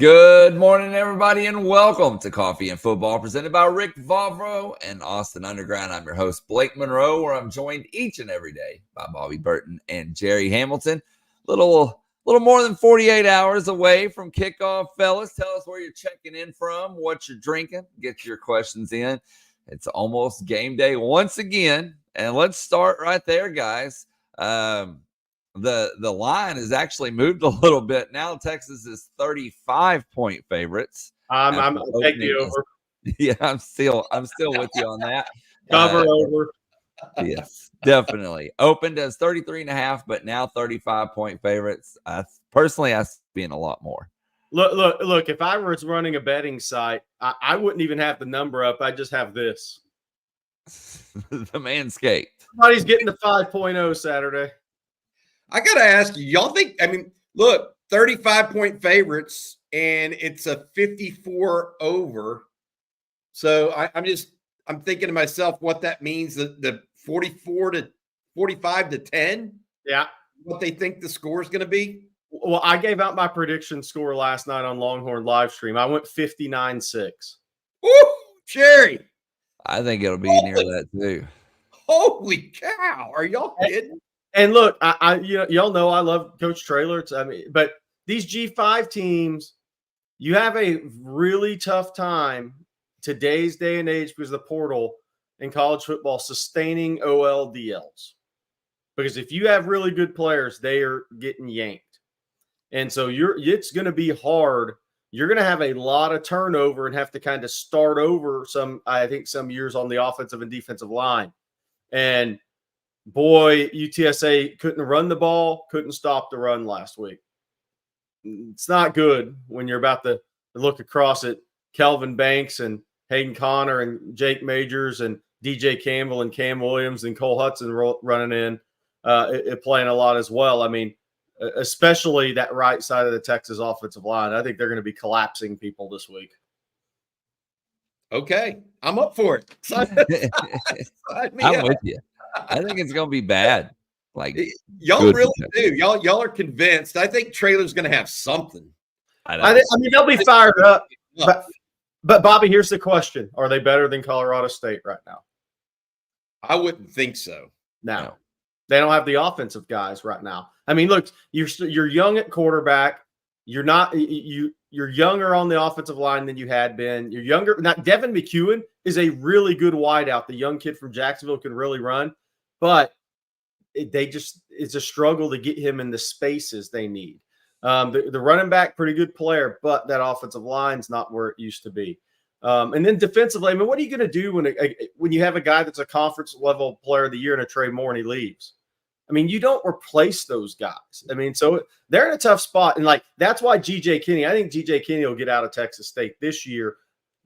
Good morning, everybody, and welcome to Coffee and Football, presented by Rick Vavro and Austin Underground. I'm your host, Blake Monroe, where I'm joined each and every day by Bobby Burton and Jerry Hamilton. Little more than 48 hours away from kickoff, fellas. Tell us where you're checking in from, what you're drinking, get your questions in. It's almost game day once again, and let's start right there, guys. The line has actually moved a little bit. Now Texas is 35-point favorites. I'm taking you over. Yeah, I'm still with you on that. Cover over. Yes, definitely. Opened as 33.5, but now 35-point favorites. Personally, I see being a lot more. Look. If I was running a betting site, I wouldn't even have the number up. I just have this. The Manscaped. Somebody's getting the 5.0 Saturday. I got to ask you, y'all think, look, 35-point favorites, and it's a 54 over. So I'm thinking to myself what that means, the 44 to 45 to 10. Yeah. What they think the score is going to be. Well, I gave out my prediction score last night on Longhorn livestream. I went 59-6. Woo, Jerry. I think it'll be near that too. Holy cow. Are y'all kidding? And look, y'all know I love Coach Traylor. But these G5 teams, you have a really tough time today's day and age because of the portal in college football sustaining OLDLs. Because if you have really good players, they are getting yanked. And so it's going to be hard. You're going to have a lot of turnover and have to kind of start over some years on the offensive and defensive line. And boy, UTSA couldn't run the ball, couldn't stop the run last week. It's not good when you're about to look across at Kelvin Banks and Hayden Connor and Jake Majors and DJ Campbell and Cam Williams and Cole Hudson running in, playing a lot as well. I mean, especially that right side of the Texas offensive line. I think they're going to be collapsing people this week. Okay, I'm up for it. I'm with you. I think it's going to be bad. Like y'all really do. Y'all are convinced. I think Traylor's going to have something. I mean, they'll be fired up. But Bobby, here's the question: are they better than Colorado State right now? I wouldn't think so. No. They don't have the offensive guys right now. I mean, look, you're young at quarterback. You're younger on the offensive line than you had been. You're younger. Now, Devin McEwen is a really good wideout. The young kid from Jacksonville can really run, but it's a struggle to get him in the spaces they need. The running back, pretty good player, but that offensive line's not where it used to be. And then defensively, I mean, what are you going to do when you have a guy that's a conference level player of the year and a Trey Moore and he leaves? I mean, you don't replace those guys. I mean, so they're in a tough spot. And that's why I think GJ Kinney will get out of Texas State this year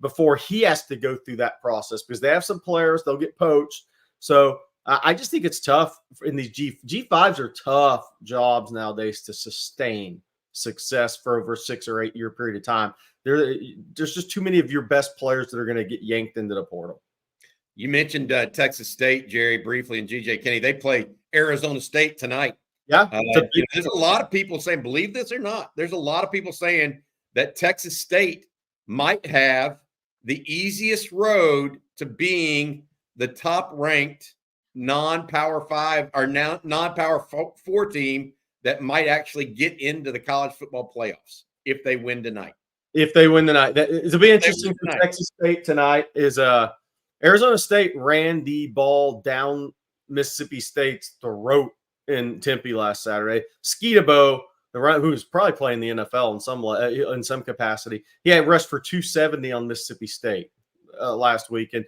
before he has to go through that process because they have some players, they'll get poached. So I just think it's tough in these G5s are tough jobs nowadays to sustain success for over a 6 or 8 year period of time. There's just too many of your best players that are going to get yanked into the portal. You mentioned Texas State, Jerry, briefly, and GJ Kinney. They play Arizona State tonight. Yeah. There's a lot of people saying, believe this or not, there's a lot of people saying that Texas State might have the easiest road to being the top-ranked non-Power 5 or non-Power 4 team that might actually get into the college football playoffs if they win tonight. It'll be interesting for Texas State tonight is Arizona State ran the ball down Mississippi State's throat in Tempe last Saturday. Skeetabo, who's probably playing the NFL in some capacity, he had rushed for 270 on Mississippi State last week. And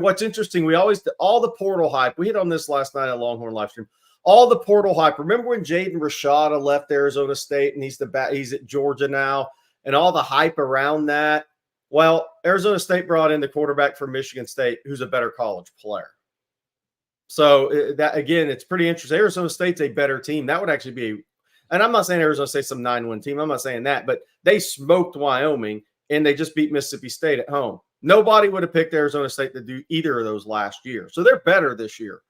what's interesting, all the portal hype, we hit on this last night at Longhorn livestream, all the portal hype. Remember when Jaden Rashada left Arizona State and he's at Georgia now, and all the hype around that? Well, Arizona State brought in the quarterback from Michigan State, who's a better college player. So that, again, it's pretty interesting. Arizona State's a better team. That would actually be and I'm not saying Arizona State's some 9-win team. I'm not saying that, but they smoked Wyoming and they just beat Mississippi State at home. Nobody would have picked Arizona State to do either of those last year. So they're better this year.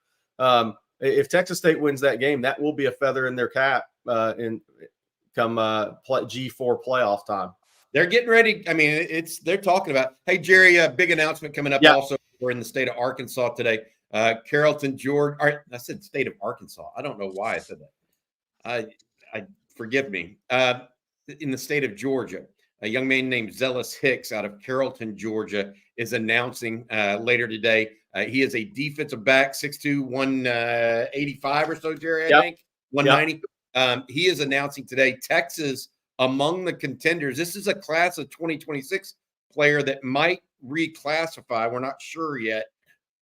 If Texas State wins that game, that will be a feather in their cap come G4 playoff time. They're getting ready. I mean, they're talking about, hey, Jerry, a big announcement coming up also. We're in the state of Arkansas today. Carrollton, Georgia. I said state of Arkansas. I don't know why I said that. I forgive me. In the state of Georgia, a young man named Zealous Hicks out of Carrollton, Georgia, is announcing later today. He is a defensive back, 6'2", 185 or so, Jerry, I think, 190. He is announcing today Texas among the contenders. This is a class of 2026 player that might reclassify. We're not sure yet,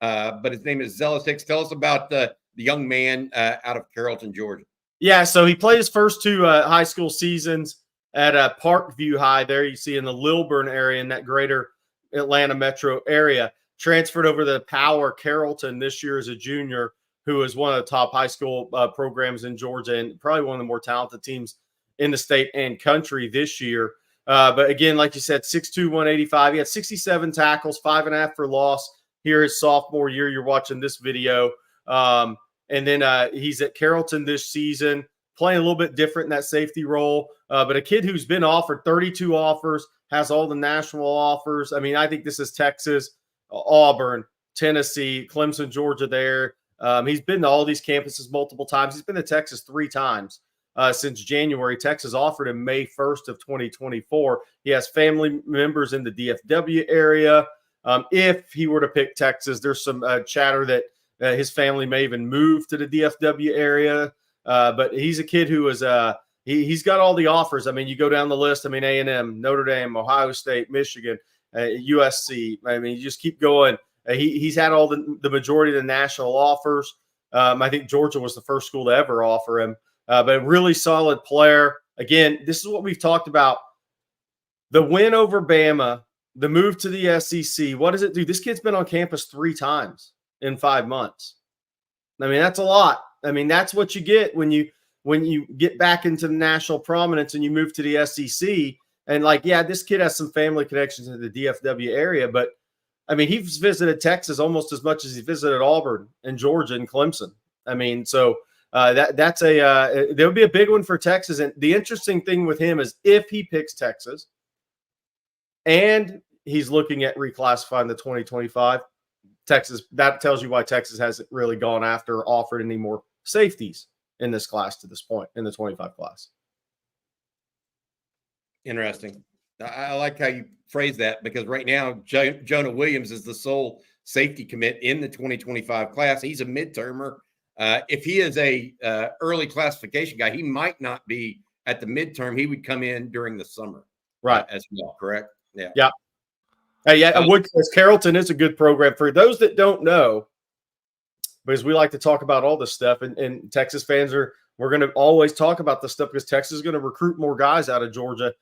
but his name is Zealous Hicks. Tell us about the young man out of Carrollton, Georgia. Yeah, so he played his first 2 high school seasons at Parkview High. There you see in the Lilburn area in that greater Atlanta metro area. Transferred over to Power Carrollton this year as a junior, who is one of the top high school programs in Georgia and probably one of the more talented teams in the state and country this year. But again, like you said, 6'2", 185. He had 67 tackles, 5.5 for loss here his sophomore year. You're watching this video. And then he's at Carrollton this season, playing a little bit different in that safety role. But a kid who's been offered 32 offers, has all the national offers. I mean, I think this is Texas, Auburn, Tennessee, Clemson, Georgia there. He's been to all these campuses multiple times. He's been to Texas 3 times. Since January. Texas offered him May 1st of 2024. He has family members in the DFW area. If he were to pick Texas, there's some chatter that his family may even move to the DFW area. But he's a kid who is he's got all the offers. I mean, you go down the list. I mean, A&M, Notre Dame, Ohio State, Michigan, USC. I mean, you just keep going. He's had all the majority of the national offers. I think Georgia was the first school to ever offer him. But a really solid player. Again, this is what we've talked about. The win over Bama, the move to the SEC. What does it do? This kid's been on campus 3 times in 5 months. I mean, that's a lot. I mean, that's what you get when you get back into the national prominence and you move to the SEC. And this kid has some family connections in the DFW area. But, I mean, he's visited Texas almost as much as he visited Auburn and Georgia and Clemson. I mean, so – there'll be a big one for Texas. And the interesting thing with him is if he picks Texas and he's looking at reclassifying the 2025 Texas, that tells you why Texas hasn't really gone after or offered any more safeties in this class to this point in the 25 class. Interesting. I like how you phrase that because right now Jonah Williams is the sole safety commit in the 2025 class. He's a midtermer. If he is a early classification guy, he might not be at the midterm. He would come in during the summer, right? As well, correct? Yeah. I would say Carrollton is a good program for those that don't know, because we like to talk about all this stuff, and Texas fans we're going to always talk about this stuff because Texas is going to recruit more guys out of Georgia.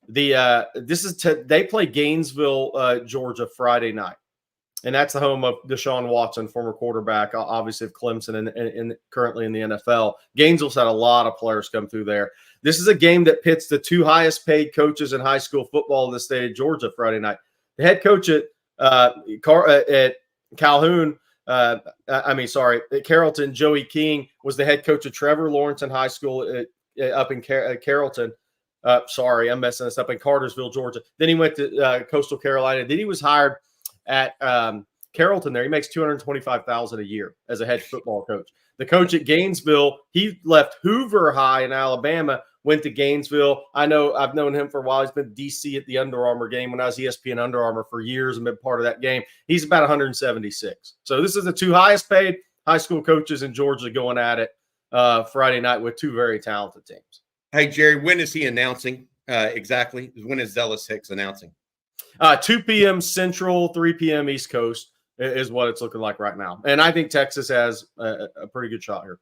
They play Gainesville, Georgia Friday night. And that's the home of Deshaun Watson, former quarterback, obviously of Clemson and currently in the NFL. Gainesville's had a lot of players come through there. This is a game that pits the 2 highest paid coaches in high school football in the state of Georgia Friday night. The head coach at Carrollton, Joey King, was the head coach of Trevor Lawrence High School up in Carrollton. Sorry, I'm messing this up, in Cartersville, Georgia. Then he went to Coastal Carolina. Then he was hired at Carrollton there. He makes $225,000 a year as a head football coach. The coach at Gainesville, he left Hoover High in Alabama, went to Gainesville. I've known him for a while. He's been DC at the Under Armour game when I was ESPN Under Armour for years and been part of that game. He's about 176. So this is the 2 highest paid high school coaches in Georgia going at it Friday night with 2 very talented teams. Hey, Jerry, when is he announcing exactly? When is Zealous Hicks announcing? 2 p.m. Central, 3 p.m. East Coast is what it's looking like right now. And I think Texas has a pretty good shot here.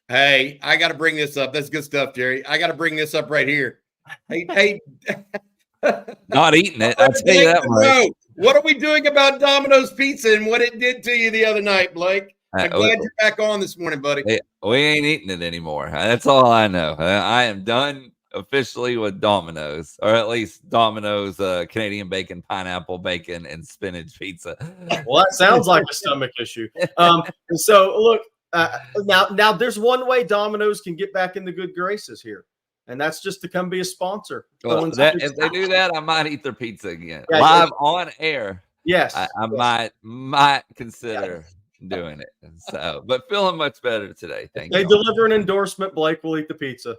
Hey, I got to bring this up. That's good stuff, Jerry. I got to bring this up right here. Hey. Not eating it. I'll tell you that much. What are we doing about Domino's Pizza and what it did to you the other night, Blake? I'm glad you're back on this morning, buddy. We ain't eating it anymore. That's all I know. I am done officially with Domino's, or at least Domino's Canadian bacon, pineapple bacon, and spinach pizza. Well, that sounds like a stomach issue. So look, now there's one way Domino's can get back in the good graces here, and that's just to come be a sponsor. Well, if they do that, I might eat their pizza again. Yeah, Live on air. Yes. I yes. might consider doing it. So, but feeling much better today. Thank They you. deliver an endorsement, Blake will eat the pizza.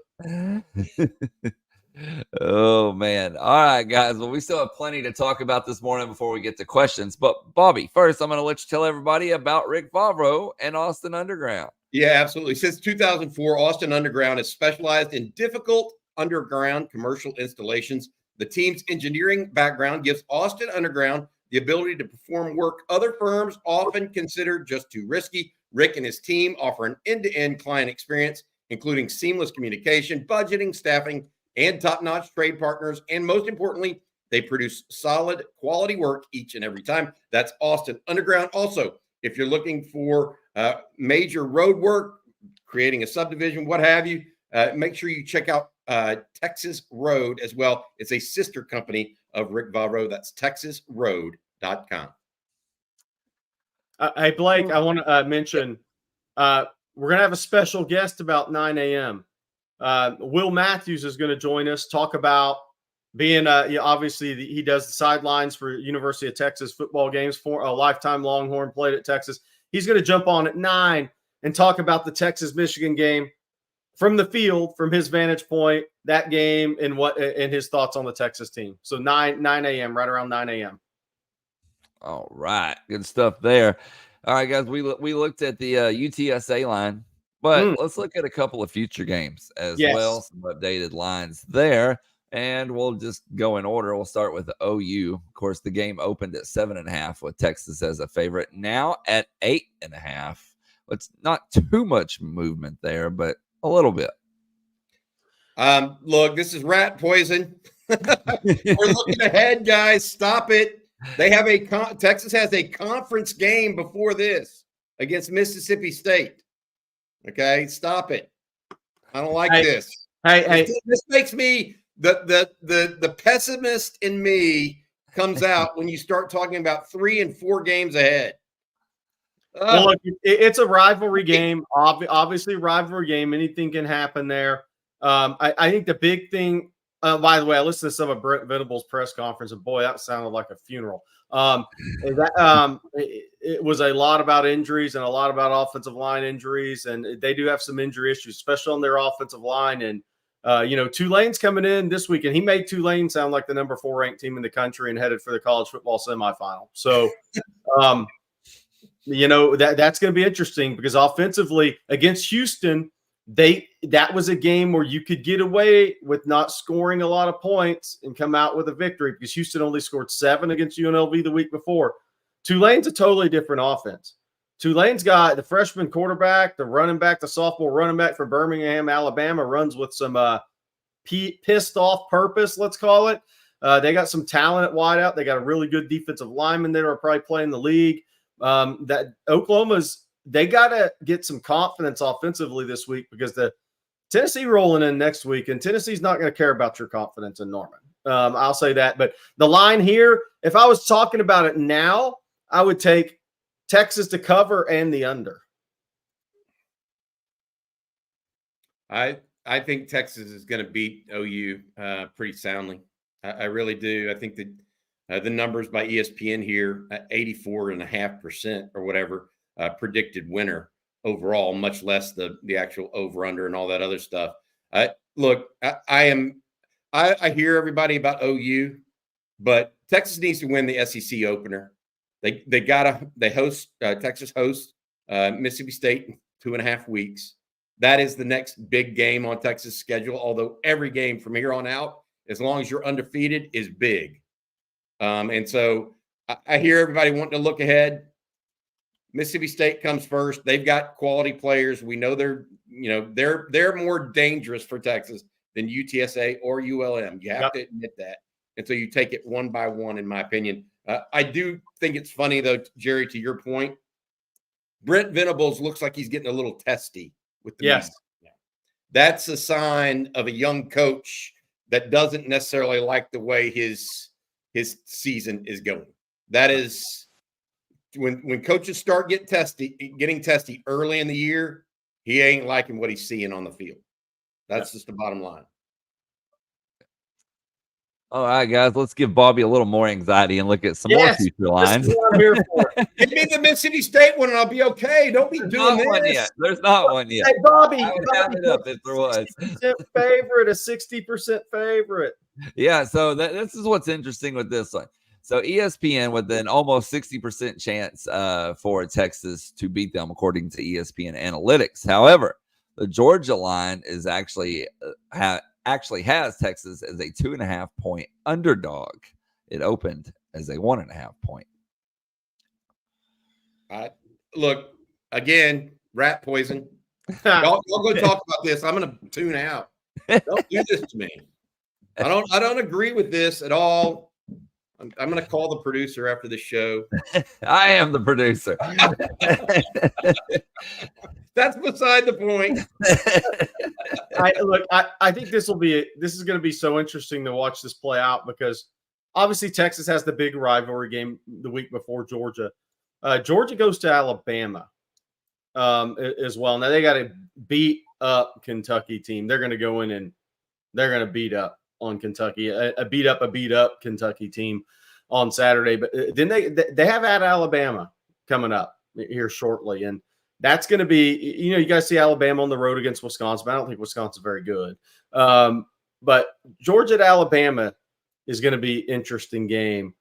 Oh man. All right, guys. Well, we still have plenty to talk about this morning before we get to questions. But Bobby, first, I'm going to let you tell everybody about Rick Favreau and Austin Underground. Yeah, absolutely. Since 2004, Austin Underground has specialized in difficult underground commercial installations. The team's engineering background gives Austin Underground the ability to perform work other firms often consider just too risky. Rick and his team offer an end-to-end client experience, including seamless communication, budgeting, staffing, and top-notch trade partners. And most importantly, they produce solid quality work each and every time. That's Austin Underground. Also, if you're looking for major road work, creating a subdivision, what have you, make sure you check out Texas Road as well. It's a sister company of Rick Favreau. That's texasroad.com. Hey, Blake, I want to mention we're going to have a special guest about 9 a.m. Will Matthews is going to join us, talk about being obviously he does the sidelines for University of Texas football games, for a lifetime Longhorn, played at Texas. He's going to jump on at 9 and talk about the Texas-Michigan game from the field, from his vantage point, that game, and his thoughts on the Texas team. So 9 a.m., right around 9 a.m. All right. Good stuff there. All right, guys. We looked at the UTSA line, but let's look at a couple of future games as well. Some updated lines there. And we'll just go in order. We'll start with the OU. Of course, the game opened at 7.5 with Texas as a favorite. Now at 8.5. It's not too much movement there, but a little bit. Look, this is rat poison. We're looking ahead, guys. Stop it. They have Texas has a conference game before this against Mississippi State. Okay, stop it. I don't like this. This makes me the pessimist in me comes out when you start talking about 3 and 4 games ahead. Well, look, it's a rivalry game. Obviously, rivalry game. Anything can happen there. I think the big thing. By the way, I listened to some of Brent Venables' press conference, and boy, that sounded like a funeral. It was a lot about injuries and a lot about offensive line injuries, and they do have some injury issues, especially on their offensive line. And Tulane's coming in this week, and he made Tulane sound like the number 4 ranked team in the country and headed for the college football semifinal. So, that's going to be interesting because offensively against Houston, that was a game where you could get away with not scoring a lot of points and come out with a victory because Houston only scored 7 against UNLV the week before. Tulane's a totally different offense. Tulane's got the freshman quarterback, the running back, the sophomore running back from Birmingham, Alabama, runs with some pissed off purpose, let's call it. They got some talent at wideout. They got a really good defensive lineman that are probably playing the league. That Oklahoma's they got to get some confidence offensively this week because the Tennessee rolling in next week, and Tennessee's not going to care about your confidence in Norman. I'll say that. But the line here, if I was talking about it now, I would take Texas to cover and the under. I think Texas is going to beat OU pretty soundly. I really do. I think that the numbers by ESPN here, 84.5% or whatever, predicted winner overall, much less the actual over-under and all that other stuff. Look, I hear everybody about OU, but Texas needs to win the SEC opener. Texas hosts Mississippi State in 2.5 weeks. That is the next big game on Texas' schedule, although every game from here on out, as long as you're undefeated, is big. And so I hear everybody wanting to look ahead. Mississippi State comes first. They've got quality players. We know they're more dangerous for Texas than UTSA or ULM. You have to admit that. And so you take it one by one, in my opinion. I do think it's funny, though, Jerry, to your point. Brent Venables looks like he's getting a little testy with the media. That's a sign of a young coach that doesn't necessarily like the way his season is going. That is when coaches start getting testy early in the year, he ain't liking what he's seeing on the field. That's just the bottom line. All right, guys, let's give Bobby a little more anxiety and look at some more future This lines. is what I'm here for. Give me the Mississippi State one and I'll be okay. Don't be There's doing not one this. yet. There's not one yet. Hey, Bobby, I would have it up if there was. 60% favorite, a 60% favorite. Yeah, so this is what's interesting with this one. So ESPN with an almost 60% chance for Texas to beat them, according to ESPN analytics. However, the Georgia line is actually has Texas as a 2.5-point underdog. It opened as a 1.5-point. Look, again, rat poison. Y'all go talk about this. I'm going to tune out. Don't do this to me. I don't agree with this at all. I'm going to call the producer after the show. I am the producer. That's beside the point. I think this is going to be so interesting to watch this play out, because obviously Texas has the big rivalry game the week before Georgia. Georgia goes to Alabama as well. Now they got to beat up Kentucky team. They're going to go in and they're going to beat up on Kentucky, a beat up Kentucky team on Saturday. But then they have at Alabama coming up here shortly, and that's going to be, you guys see Alabama on the road against Wisconsin. But I don't think Wisconsin's very good. But Georgia at Alabama is going to be an interesting game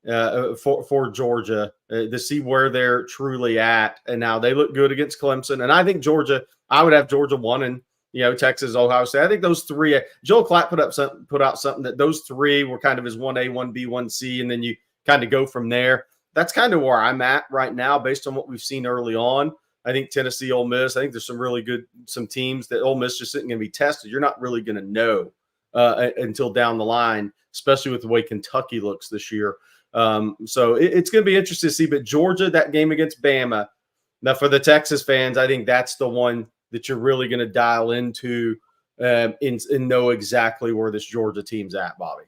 for Georgia to see where they're truly at. And now they look good against Clemson. And I think I would have Georgia 1 and, Texas, Ohio State. I think those three, Joel Klatt put out something that those three were kind of his 1A, 1B, 1C, and then you kind of go from there. That's kind of where I'm at right now based on what we've seen early on. I think Tennessee, Ole Miss, I think there's some teams that Ole Miss just isn't going to be tested. You're not really going to know until down the line, especially with the way Kentucky looks this year. So it's going to be interesting to see. But Georgia, that game against Bama, now for the Texas fans, I think that's the one that you're really going to dial into and know exactly where this Georgia team's at, Bobby.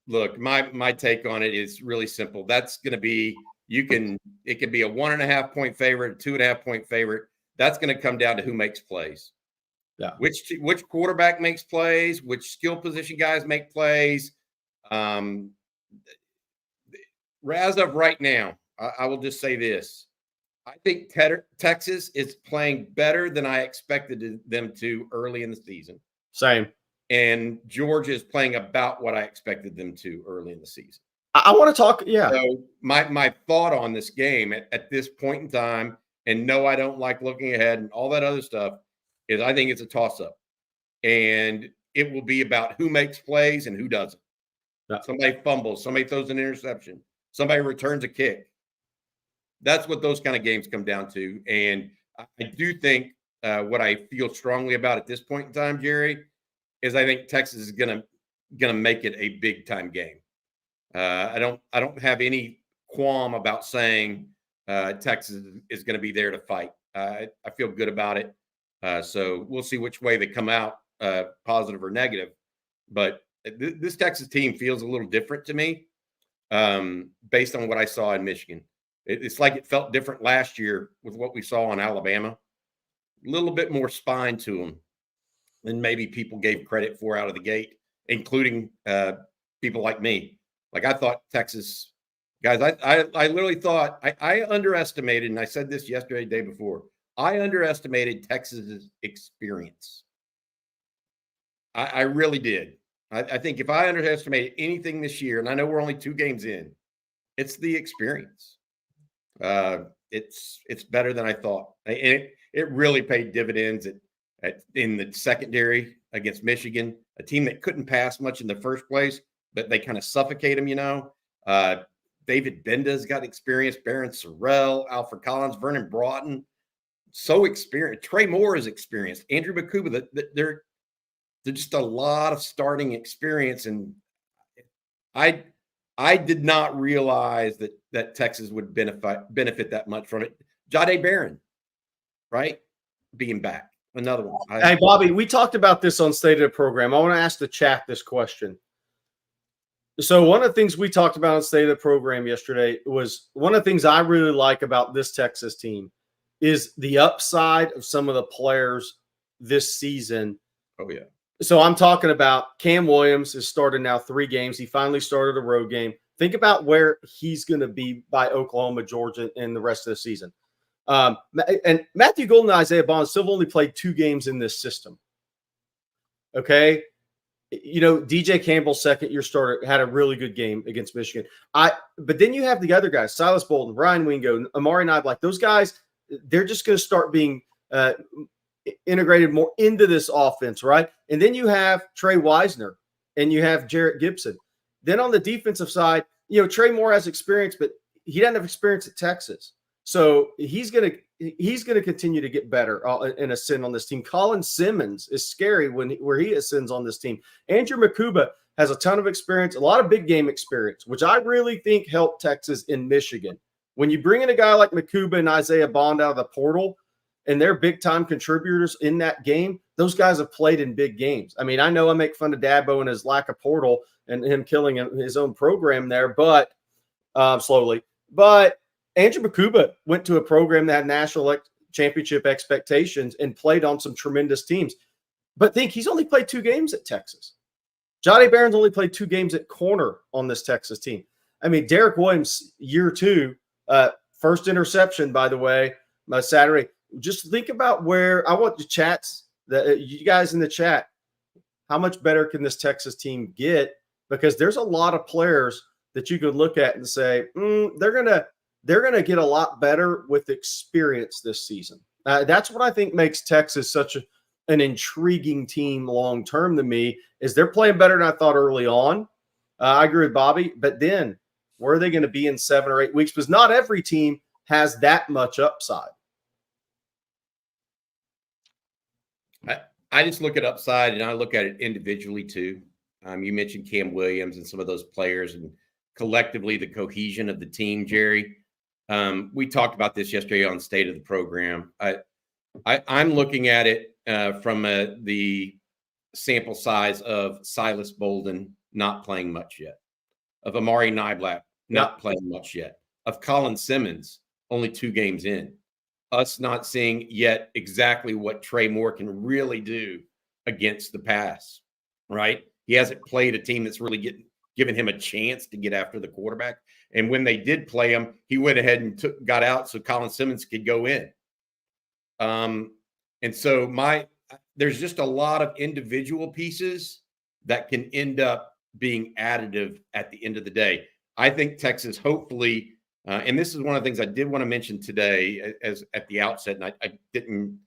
Look, my take on it is really simple. That's going to be, it could be a 1.5-point favorite, 2.5-point favorite. That's going to come down to who makes plays. Yeah. Which quarterback makes plays, which skill position guys make plays. As of right now, I will just say this. I think Texas is playing better than I expected them to early in the season. Same. And Georgia is playing about what I expected them to early in the season. I want to talk. Yeah. So my thought on this game at this point in time, and no, I don't like looking ahead and all that other stuff, is I think it's a toss-up. And it will be about who makes plays and who doesn't. Yeah. Somebody fumbles, somebody throws an interception, somebody returns a kick. That's what those kind of games come down to. And I do think what I feel strongly about at this point in time, Jerry, is I think Texas is gonna make it a big time game. I don't have any qualm about saying Texas is going to be there to fight. I feel good about it. So we'll see which way they come out, positive or negative. But this Texas team feels a little different to me based on what I saw in Michigan. It's like it felt different last year with what we saw in Alabama. A little bit more spine to them than maybe people gave credit for out of the gate, including people like me. Like I thought Texas guys, I literally thought I underestimated, and I said this yesterday, day before, I underestimated Texas's experience. I really did. I think if I underestimated anything this year, and I know we're only 2 games in, it's the experience. It's better than I thought. And it really paid dividends in the secondary against Michigan, a team that couldn't pass much in the first place, but they kind of suffocate them, David Benda's got experience, Barron Sorrell, Alfred Collins, Vernon Broughton, so experienced. Trey Moore is experienced. Andrew Bakuba, they're just a lot of starting experience. And I did not realize that Texas would benefit that much from it. Jahdae Barron, right? Being back. Another one. Hey, Bobby, we talked about this on State of the Program. I want to ask the chat this question. So one of the things we talked about on State of the Program yesterday was one of the things I really like about this Texas team is the upside of some of the players this season. Oh, yeah. So I'm talking about Cam Williams has started now 3 games. He finally started a road game. Think about where he's going to be by Oklahoma, Georgia, and the rest of the season. And Matthew Golden and Isaiah Bond still only played 2 games in this system. Okay. DJ Campbell, second-year starter, had a really good game against Michigan. But then you have the other guys, Silas Bolton, Brian Wingo, Amari Kniblack. Those guys, they're just going to start being integrated more into this offense, right? And then you have Trey Wisner and you have Jarrett Gibson. Then on the defensive side, Trey Moore has experience, but he doesn't have experience at Texas. So he's going to continue to get better and ascend on this team. Colin Simmons is scary where he ascends on this team. Andrew Makuba has a ton of experience, a lot of big game experience, which I really think helped Texas in Michigan. When you bring in a guy like Makuba and Isaiah Bond out of the portal, and they're big-time contributors in that game, those guys have played in big games. I mean, I know I make fun of Dabo and his lack of portal and him killing his own program there, but slowly. But Andrew Makuba went to a program that had national championship expectations and played on some tremendous teams. But think he's only played 2 games at Texas. Johnny Barron's only played 2 games at corner on this Texas team. I mean, Derek Williams, year 2, first interception, by the way, Saturday. Just think about where I want the chats, you guys in the chat, how much better can this Texas team get? Because there's a lot of players that you could look at and say, they're gonna get a lot better with experience this season. That's what I think makes Texas such an intriguing team long term to me, is they're playing better than I thought early on. I agree with Bobby, but then where are they going to be in 7 or 8 weeks? Because not every team has that much upside. I just look at upside and I look at it individually too. You mentioned Cam Williams and some of those players and collectively the cohesion of the team, Jerry. We talked about this yesterday on State of the Program. I'm looking at it from the sample size of Silas Bolden not playing much yet, of Amari Kniblack not playing much yet, of Colin Simmons only 2 games in. Us not seeing yet exactly what Trey Moore can really do against the pass, right? He hasn't played a team that's really given him a chance to get after the quarterback. And when they did play him, he went ahead and got out so Colin Simmons could go in. And so there's just a lot of individual pieces that can end up being additive at the end of the day. I think Texas hopefully – and this is one of the things I did want to mention today as at the outset, and I didn't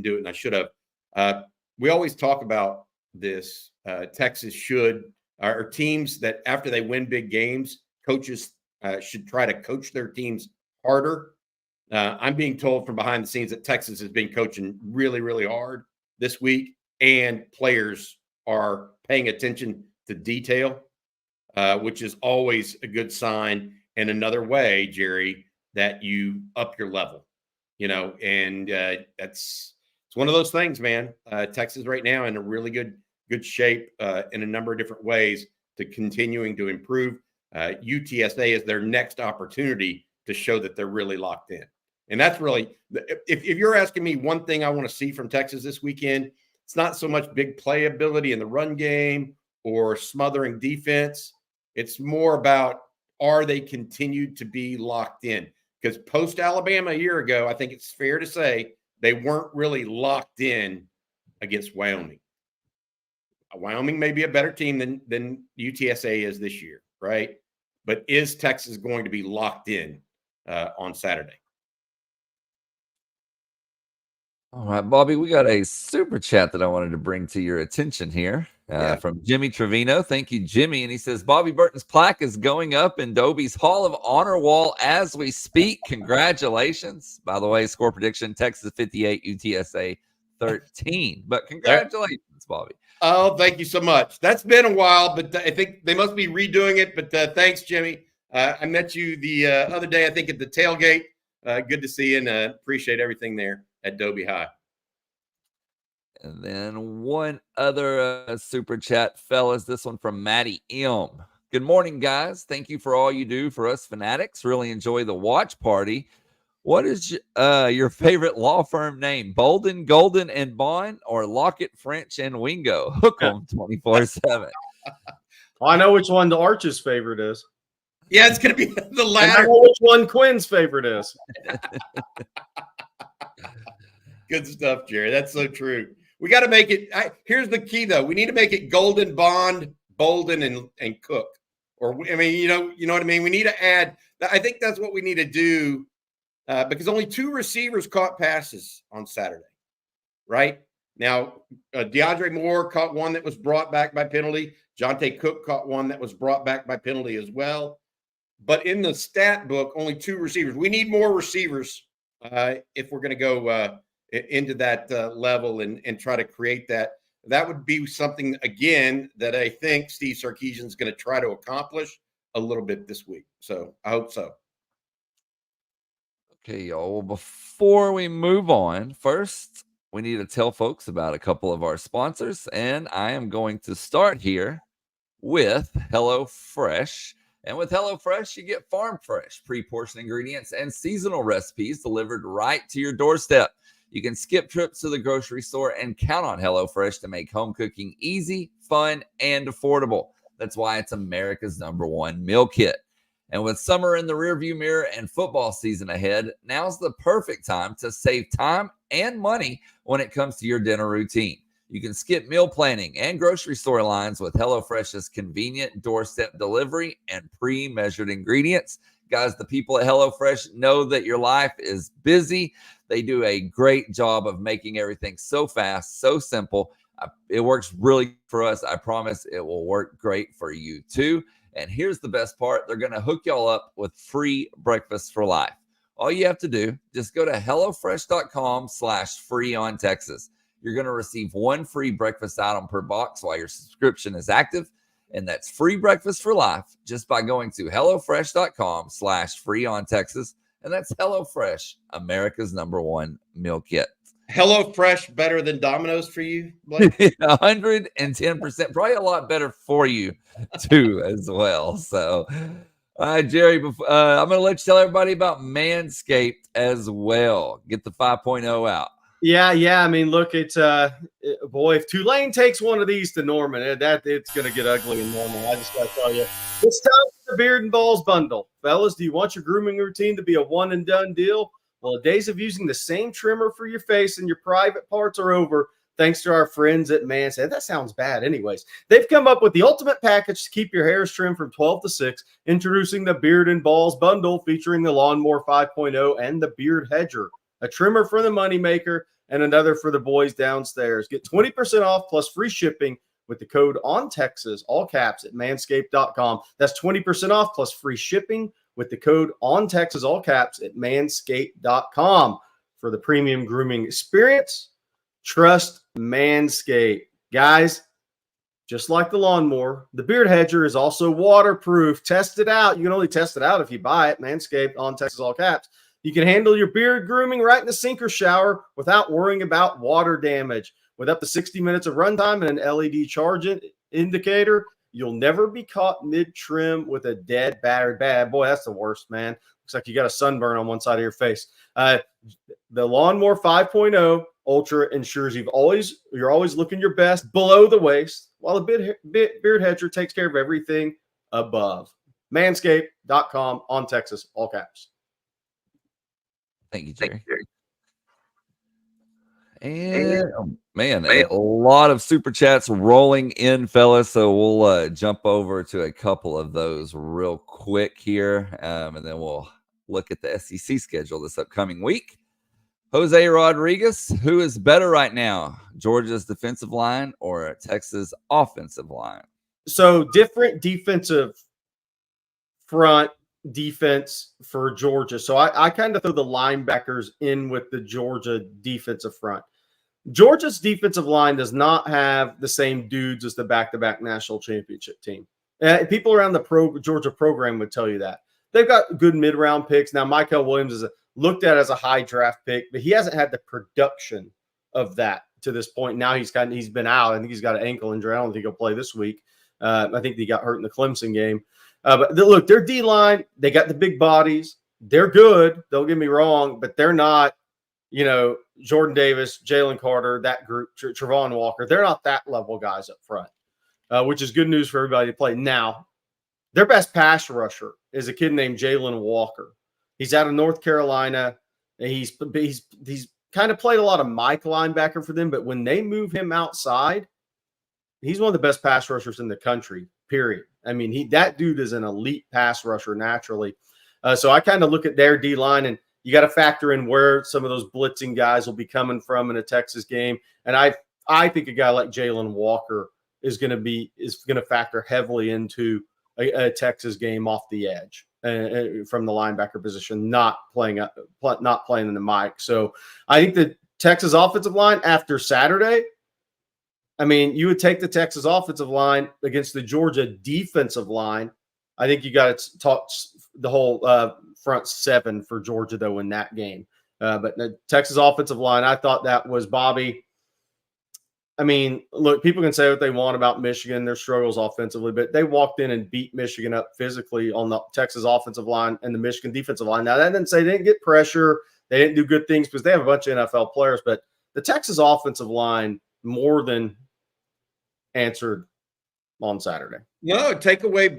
do it, and I should have. We always talk about this. Texas or teams that after they win big games, coaches should try to coach their teams harder. I'm being told from behind the scenes that Texas has been coaching really, really hard this week, and players are paying attention to detail, which is always a good sign. And another way, Jerry, that you up your level, and it's one of those things, man. Texas right now in a really good shape in a number of different ways to continuing to improve. UTSA is their next opportunity to show that they're really locked in. And that's really, if you're asking me one thing I want to see from Texas this weekend, it's not so much big playability in the run game or smothering defense. It's more about, are they continued to be locked in? Because post-Alabama a year ago, I think it's fair to say they weren't really locked in against Wyoming. Wyoming may be a better team than UTSA is this year, right? But is Texas going to be locked in on Saturday? All right, Bobby, we got a super chat that I wanted to bring to your attention here from Jimmy Trevino. Thank you, Jimmy. And he says, Bobby Burton's plaque is going up in Dobie's Hall of Honor wall as we speak. Congratulations. By the way, score prediction, Texas 58, UTSA 13. But congratulations, Bobby. Oh, thank you so much. That's been a while, but I think they must be redoing it. But thanks, Jimmy. I met you the other day, I think, at the tailgate. Good to see you, and appreciate everything there at Dobie High. And then one other super chat, fellas. This one from Maddie M. Good morning, guys. Thank you for all you do for us fanatics. Really enjoy the watch party. What is your favorite law firm name? Bolden, Golden, and Bond, or Lockett, French, and Wingo? Hook 'em 24/7. I know which one the Arch's favorite is. Yeah, it's going to be the And I latter. know which one Quinn's favorite is. Good stuff, Jerry. That's so true. We got to make it. Here's the key, though. We need to make it Golden, Bond, Bolden, and Cook. Or I mean, you know what I mean. We need to add. I think that's what we need to do because only 2 receivers caught passes on Saturday. Right now, DeAndre Moore caught one that was brought back by penalty. Jonte Cook caught one that was brought back by penalty as well. But in the stat book, only 2 receivers. We need more receivers if we're going to go into that level and try to create that. That would be something, again, that I think Steve Sarkisian is going to try to accomplish a little bit this week. So I hope so. Okay, y'all. Well, before we move on, first, we need to tell folks about a couple of our sponsors. And I am going to start here with HelloFresh. And with HelloFresh, you get farm fresh, pre-portioned ingredients and seasonal recipes delivered right to your doorstep. You can skip trips to the grocery store and count on HelloFresh to make home cooking easy, fun, and affordable. That's why it's America's #1 meal kit. And with summer in the rearview mirror and football season ahead, now's the perfect time to save time and money when it comes to your dinner routine. You can skip meal planning and grocery store lines with HelloFresh's convenient doorstep delivery and pre-measured ingredients. Guys, the people at HelloFresh know that your life is busy. They do a great job of making everything so fast, so simple. It works really for us. I promise it will work great for you too. And here's the best part. They're going to hook y'all up with free breakfast for life. All you have to do, just go to HelloFresh.com/free-on-Texas. You're going to receive 1 free breakfast item per box while your subscription is active. And that's free breakfast for life just by going to HelloFresh.com/free-on-Texas. And that's HelloFresh, America's #1 meal kit. HelloFresh better than Domino's for you, Blake? 110%. Probably a lot better for you, too, as well. So, all right, Jerry, I'm going to let you tell everybody about Manscaped as well. Get the 5.0 out. Yeah. I mean, look, it's boy, if Tulane takes one of these to Norman, it's going to get ugly in Norman. I just got to tell you, it's time for the Beard and Balls bundle, fellas. Do you want your grooming routine to be a one and done deal? Well, the days of using the same trimmer for your face and your private parts are over, thanks to our friends at Manscaped. That sounds bad, anyways. They've come up with the ultimate package to keep your hairs trimmed from 12 to 6. Introducing the Beard and Balls bundle, featuring the Lawnmower 5.0 and the Beard Hedger. A trimmer for the moneymaker, and another for the boys downstairs. Get 20% off plus free shipping with the code ONTEXAS, all caps, at manscaped.com. That's 20% off plus free shipping with the code ONTEXAS, all caps, at manscaped.com. For the premium grooming experience, trust Manscaped. Guys, just like the lawnmower, the Beard Hedger is also waterproof. Test it out. You can only test it out if you buy it. Manscaped, ONTEXAS, all caps. You can handle your beard grooming right in the sink or shower without worrying about water damage. With up to 60 minutes of runtime and an LED charge indicator, you'll never be caught mid-trim with a dead, battered bad. Boy, that's the worst, man. Looks like you got a sunburn on one side of your face. The Lawnmower 5.0 Ultra ensures you're always looking your best below the waist, while the Beard Hedger takes care of everything above. Manscaped.com, on Texas, all caps. Thank you, Jerry. And man, a lot of super chats rolling in, fellas. So we'll jump over to a couple of those real quick here, and then we'll look at the SEC schedule this upcoming week. Jose Rodriguez, who is better right now, Georgia's defensive line or Texas offensive line? So different defensive front defense for Georgia. So I kind of throw the linebackers in with the Georgia defensive front. Georgia's defensive line does not have the same dudes as the back-to-back national championship team. People around the Georgia program would tell you that. They've got good mid-round picks. Now, Michael Williams is looked at as a high draft pick, but he hasn't had the production of that to this point. Now he's been out. I think he's got an ankle injury. I don't think he'll play this week. I think he got hurt in the Clemson game. But look, their D-line, they got the big bodies. they're good. Don't get me wrong, but they're not, Jordan Davis, Jalen Carter, that group, Travon Walker. They're not that level guys up front, which is good news for everybody to play. Now, their best pass rusher is a kid named Jalen Walker. He's out of North Carolina. And he's kind of played a lot of Mike linebacker for them, but when they move him outside, he's one of the best pass rushers in the country, period. I mean, that dude is an elite pass rusher naturally. So I kind of look at their D-line, and you got to factor in where some of those blitzing guys will be coming from in a Texas game. And I think a guy like Jalen Walker is going to factor heavily into a Texas game off the edge from the linebacker position, not playing in the mic. So I think the Texas offensive line after Saturday, I mean, you would take the Texas offensive line against the Georgia defensive line. I think you got to talk the whole front seven for Georgia, though, in that game. But the Texas offensive line, I thought that was Bobby. I mean, look, people can say what they want about Michigan, their struggles offensively, but they walked in and beat Michigan up physically on the Texas offensive line and the Michigan defensive line. Now, that didn't say they didn't get pressure. They didn't do good things because they have a bunch of NFL players, but the Texas offensive line more than answered on Saturday. No, take away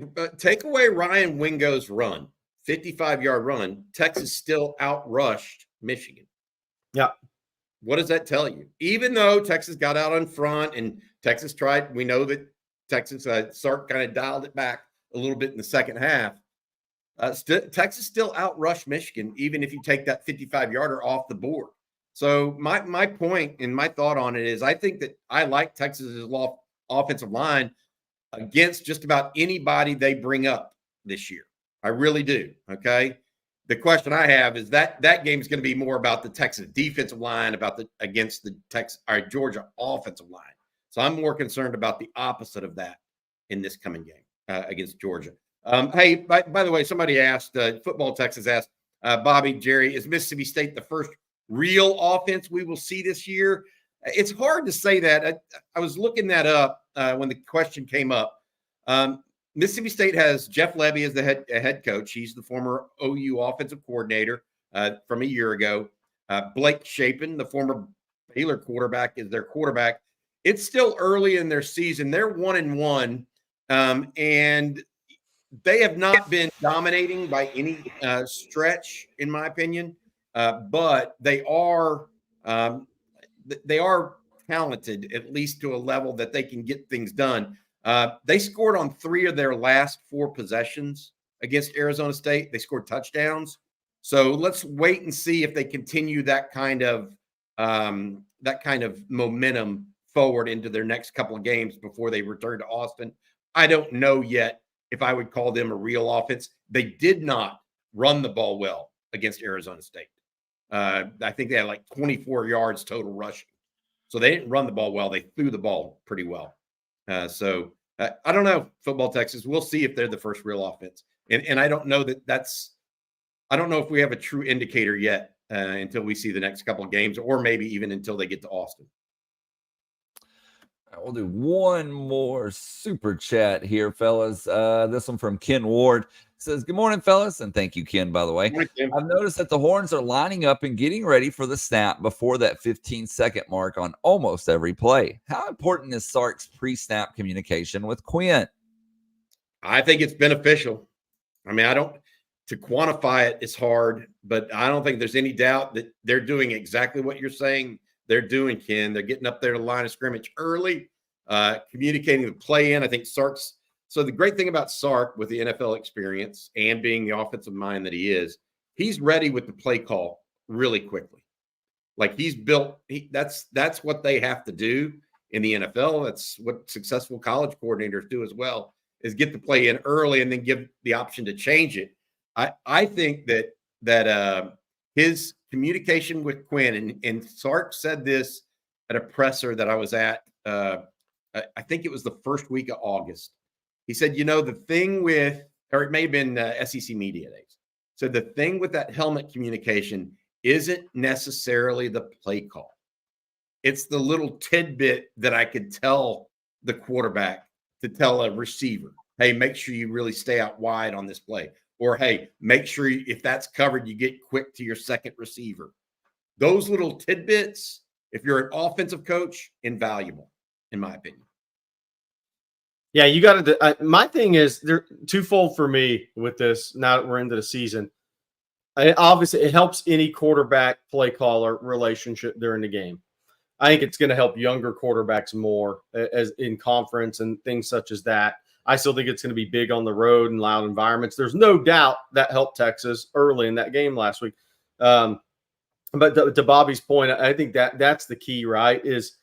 Ryan Wingo's run, 55-yard run. Texas still outrushed Michigan. Yeah. What does that tell you? Even though Texas got out in front and Texas tried, we know that Texas, Sark kind of dialed it back a little bit in the second half. Texas still outrushed Michigan, even if you take that 55-yarder off the board. So my point and my thought on it is I think that I like Texas's offensive line against just about anybody they bring up this year. I really do. Okay. The question I have is that game is going to be more about the Texas defensive line against the Georgia offensive line. So I'm more concerned about the opposite of that in this coming game against Georgia. Hey, by the way, somebody asked, Football Texas asked, Bobby, Jerry, is Mississippi State the first real offense we will see this year? It's hard to say that. I was looking that up when the question came up. Mississippi State has Jeff Lebby as the head coach. He's the former OU offensive coordinator from a year ago. Blake Shapen, the former Baylor quarterback, is their quarterback. It's still early in their season. They're 1-1, and they have not been dominating by any stretch, in my opinion. But they are talented, at least to a level that they can get things done. They scored on 3 of their last 4 possessions against Arizona State. They scored touchdowns. So let's wait and see if they continue that kind of momentum forward into their next couple of games before they return to Austin. I don't know yet if I would call them a real offense. They did not run the ball well against Arizona State. I think they had like 24 yards total rushing. So they didn't run the ball well. They threw the ball pretty well. So I don't know, Football Texas. We'll see if they're the first real offense. And I don't know I don't know if we have a true indicator yet until we see the next couple of games, or maybe even until they get to Austin. We'll do one more super chat here, fellas. This one from Ken Ward. Says, good morning, fellas. And thank you, Ken, by the way. I've noticed that the Horns are lining up and getting ready for the snap before that 15-second mark on almost every play. How important is Sark's pre-snap communication with Quinn? I think it's beneficial. I mean, to quantify it is hard, but I don't think there's any doubt that they're doing exactly what you're saying they're doing, Ken. They're getting up there to the line of scrimmage early, communicating the play in. I think Sark's. So the great thing about Sark with the NFL experience and being the offensive mind that he is, he's ready with the play call really quickly. Like he's built, that's what they have to do in the NFL. That's what successful college coordinators do as well, is get the play in early and then give the option to change it. I think that his communication with Quinn, and Sark said this at a presser that I was at, I think it was the first week of August. He said, the thing with, or it may have been SEC Media Days. So the thing with that helmet communication isn't necessarily the play call. It's the little tidbit that I could tell the quarterback to tell a receiver, hey, make sure you really stay out wide on this play. Or, hey, make sure if that's covered, you get quick to your second receiver. Those little tidbits, if you're an offensive coach, invaluable, in my opinion. Yeah, you got to. My thing is they're twofold for me with this. Now that we're into the season, obviously it helps any quarterback play caller relationship during the game. I think it's going to help younger quarterbacks more as in conference and things such as that. I still think it's going to be big on the road and loud environments. There's no doubt that helped Texas early in that game last week. But to Bobby's point, I think that's the key, right? Is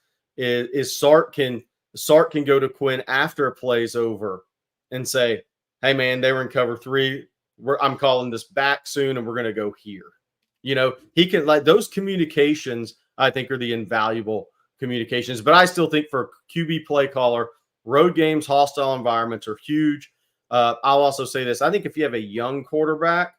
Sark can go to Quinn after a play's over and say, "Hey, man, they were in cover 3. I'm calling this back soon, and we're going to go here." He can, like, those communications, I think, are the invaluable communications. But I still think for QB play caller, road games, hostile environments are huge. I'll also say this. I think if you have a young quarterback,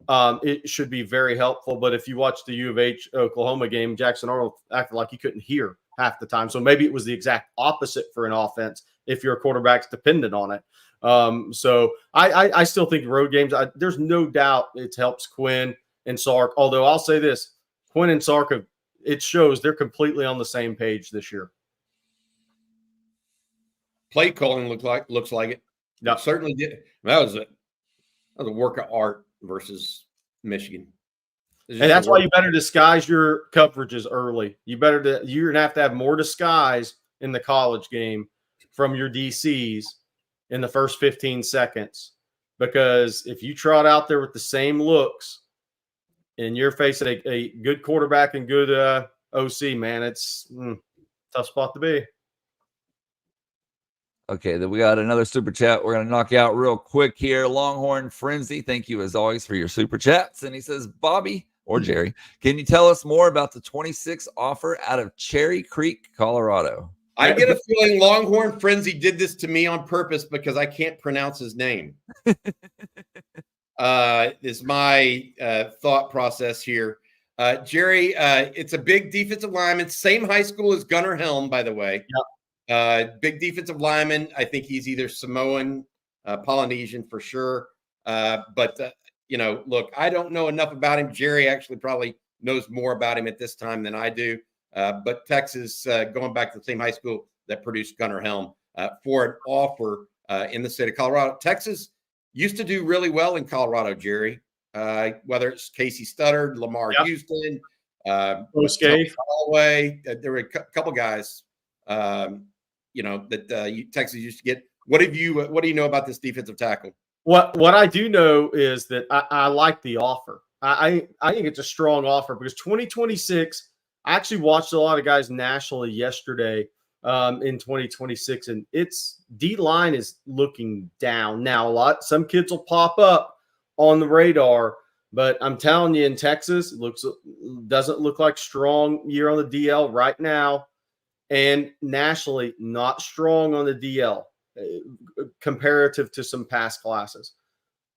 it should be very helpful. But if you watch the U of H Oklahoma game, Jackson Arnold acted like he couldn't hear half the time. So maybe it was the exact opposite for an offense if your quarterback's dependent on it. So I still think road games, there's no doubt it helps Quinn and Sark. Although I'll say this, Quinn and Sark, it shows they're completely on the same page this year. Play calling looks like it. Yeah, it certainly did. That was a work of art versus Michigan. And that's why you better disguise your coverages early. You're gonna have to have more disguise in the college game from your DCs in the first 15 seconds. Because if you trot out there with the same looks and you're facing a good quarterback and good OC, man, it's a tough spot to be. Okay, then we got another super chat. We're going to knock you out real quick here. Longhorn Frenzy, thank you as always for your super chats. And he says, Bobby or Jerry, can you tell us more about the 26 offer out of Cherry Creek, Colorado? I get a feeling Longhorn Frenzy did this to me on purpose because I can't pronounce his name. Is my thought process here. Jerry, it's a big defensive lineman, same high school as Gunnar Helm, by the way. Yep. Big defensive lineman. I think he's either Samoan, Polynesian for sure. But look, I don't know enough about him. Jerry actually probably knows more about him at this time than I do. But Texas, going back to the same high school that produced Gunnar Helm, for an offer in the state of Colorado. Texas used to do really well in Colorado, Jerry, whether it's Casey Studdard, Lamar Houston, Holloway. There were a couple guys, that Texas used to get. What do you know about this defensive tackle? What I do know is that I like the offer. I think it's a strong offer because 2026. I actually watched a lot of guys nationally yesterday in 2026, and its D-line is looking down now. Some kids will pop up on the radar, but I'm telling you, in Texas, doesn't look like strong year on the DL right now, and nationally not strong on the DL comparative to some past classes.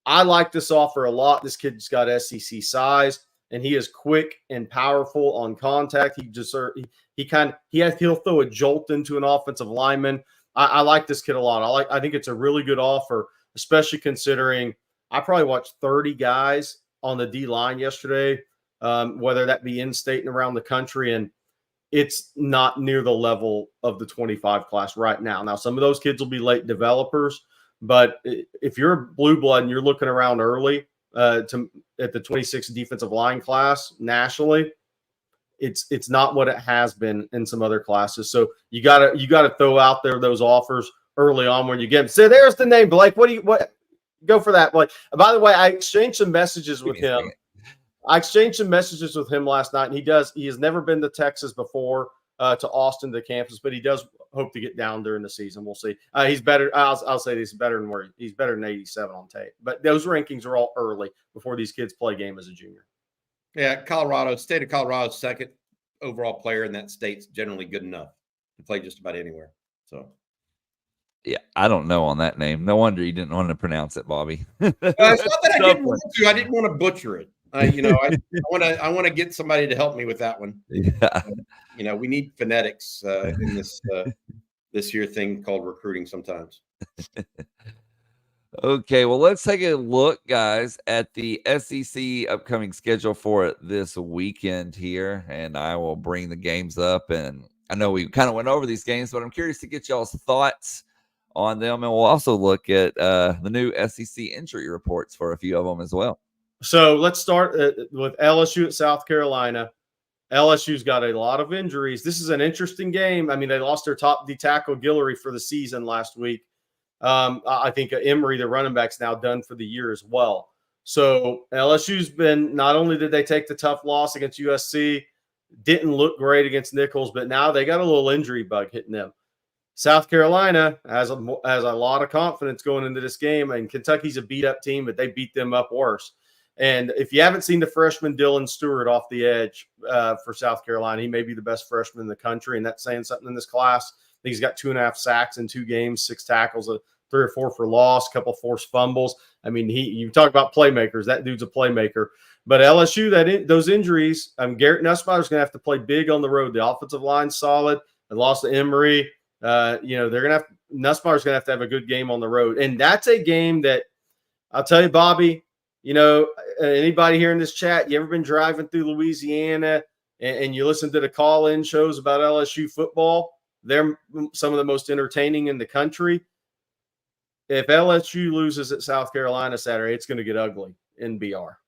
I like this offer a lot. This kid's got SEC size. And he is quick and powerful on contact. He'll throw a jolt into an offensive lineman. I like this kid a lot. I think it's a really good offer, especially considering I probably watched 30 guys on the D line yesterday, whether that be in state and around the country, and it's not near the level of the 25 class right now. Now, some of those kids will be late developers, but if you're a blue blood and you're looking around early, at the 26 defensive line class nationally, it's not what it has been in some other classes. So you gotta throw out there those offers early on when you get them. So there's the name, Blake. What go for that, Blake. By the way, I exchanged some messages with him. Last night, and he has never been to Texas before, to Austin, to campus, but he does hope to get down during the season. We'll see. He's better. I'll say this, he's better than 87 on tape. But those rankings are all early before these kids play game as a junior. Yeah, state of Colorado's second overall player in that state's generally good enough to play just about anywhere. So, yeah, I don't know on that name. No wonder you didn't want to pronounce it, Bobby. It's not that I didn't want to. I didn't want to butcher it. I want to get somebody to help me with that one. Yeah. We need phonetics in this here thing called recruiting sometimes. Okay, well, let's take a look, guys, at the SEC upcoming schedule for this weekend here, and I will bring the games up. And I know we kind of went over these games, but I'm curious to get y'all's thoughts on them, and we'll also look at the new SEC injury reports for a few of them as well. So let's start with LSU at South Carolina. LSU's got a lot of injuries. This is an interesting game. I mean, they lost their top D tackle Guillory for the season last week. I think Emery, the running back's now done for the year as well. So LSU's been, not only did they take the tough loss against USC, didn't look great against Nichols, but now they got a little injury bug hitting them. South Carolina has a lot of confidence going into this game, and Kentucky's a beat-up team, but they beat them up worse. And if you haven't seen the freshman Dylan Stewart off the edge for South Carolina, he may be the best freshman in the country, and that's saying something in this class. I think he's got 2.5 sacks in 2 games, 6 tackles, 3 or 4 for loss, a couple forced fumbles. I mean, you talk about playmakers. That dude's a playmaker. But LSU, those injuries, Garrett Nussmeyer's going to have to play big on the road. The offensive line's solid. They lost to Emery. They're going to have Nussmeyer's going to have a good game on the road, and that's a game that I'll tell you, Bobby. Anybody here in this chat, you ever been driving through Louisiana and you listen to the call-in shows about LSU football? They're some of the most entertaining in the country. If LSU loses at South Carolina Saturday, it's going to get ugly in BR.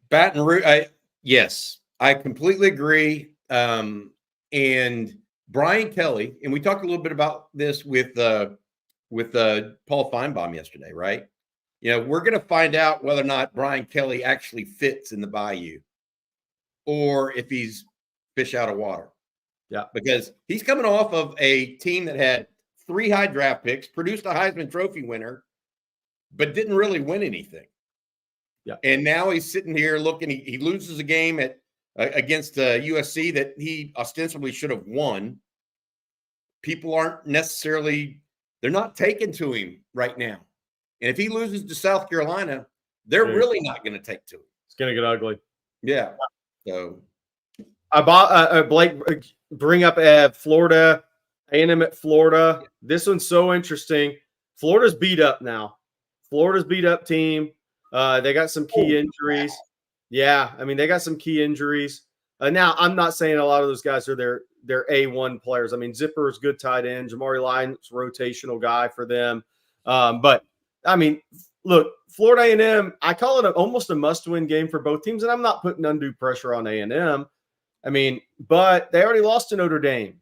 Baton Rouge, yes, I completely agree. And Brian Kelly, and we talked a little bit about this with Paul Feinbaum yesterday, right? We're going to find out whether or not Brian Kelly actually fits in the Bayou or if he's fish out of water. Yeah. Because he's coming off of a team that had 3 high draft picks, produced a Heisman Trophy winner, but didn't really win anything. Yeah. And now he's sitting here looking, he loses a game against USC that he ostensibly should have won. People aren't necessarily, they're not taken to him right now. And if he loses to South Carolina, they're really not going to take to him. It's going to get ugly. Yeah. So I bought Blake. Bring up Florida, A&M at Florida. This one's so interesting. Florida's beat up now. Florida's beat up team. They got some key injuries. Yeah, I mean they got some key injuries. Now I'm not saying a lot of those guys are their A1 players. I mean Zipper is good tight end. Jamari Lyons rotational guy for them. But I mean, look, Florida A&M, I call it almost a must-win game for both teams, and I'm not putting undue pressure on A&M. I mean, but they already lost to Notre Dame,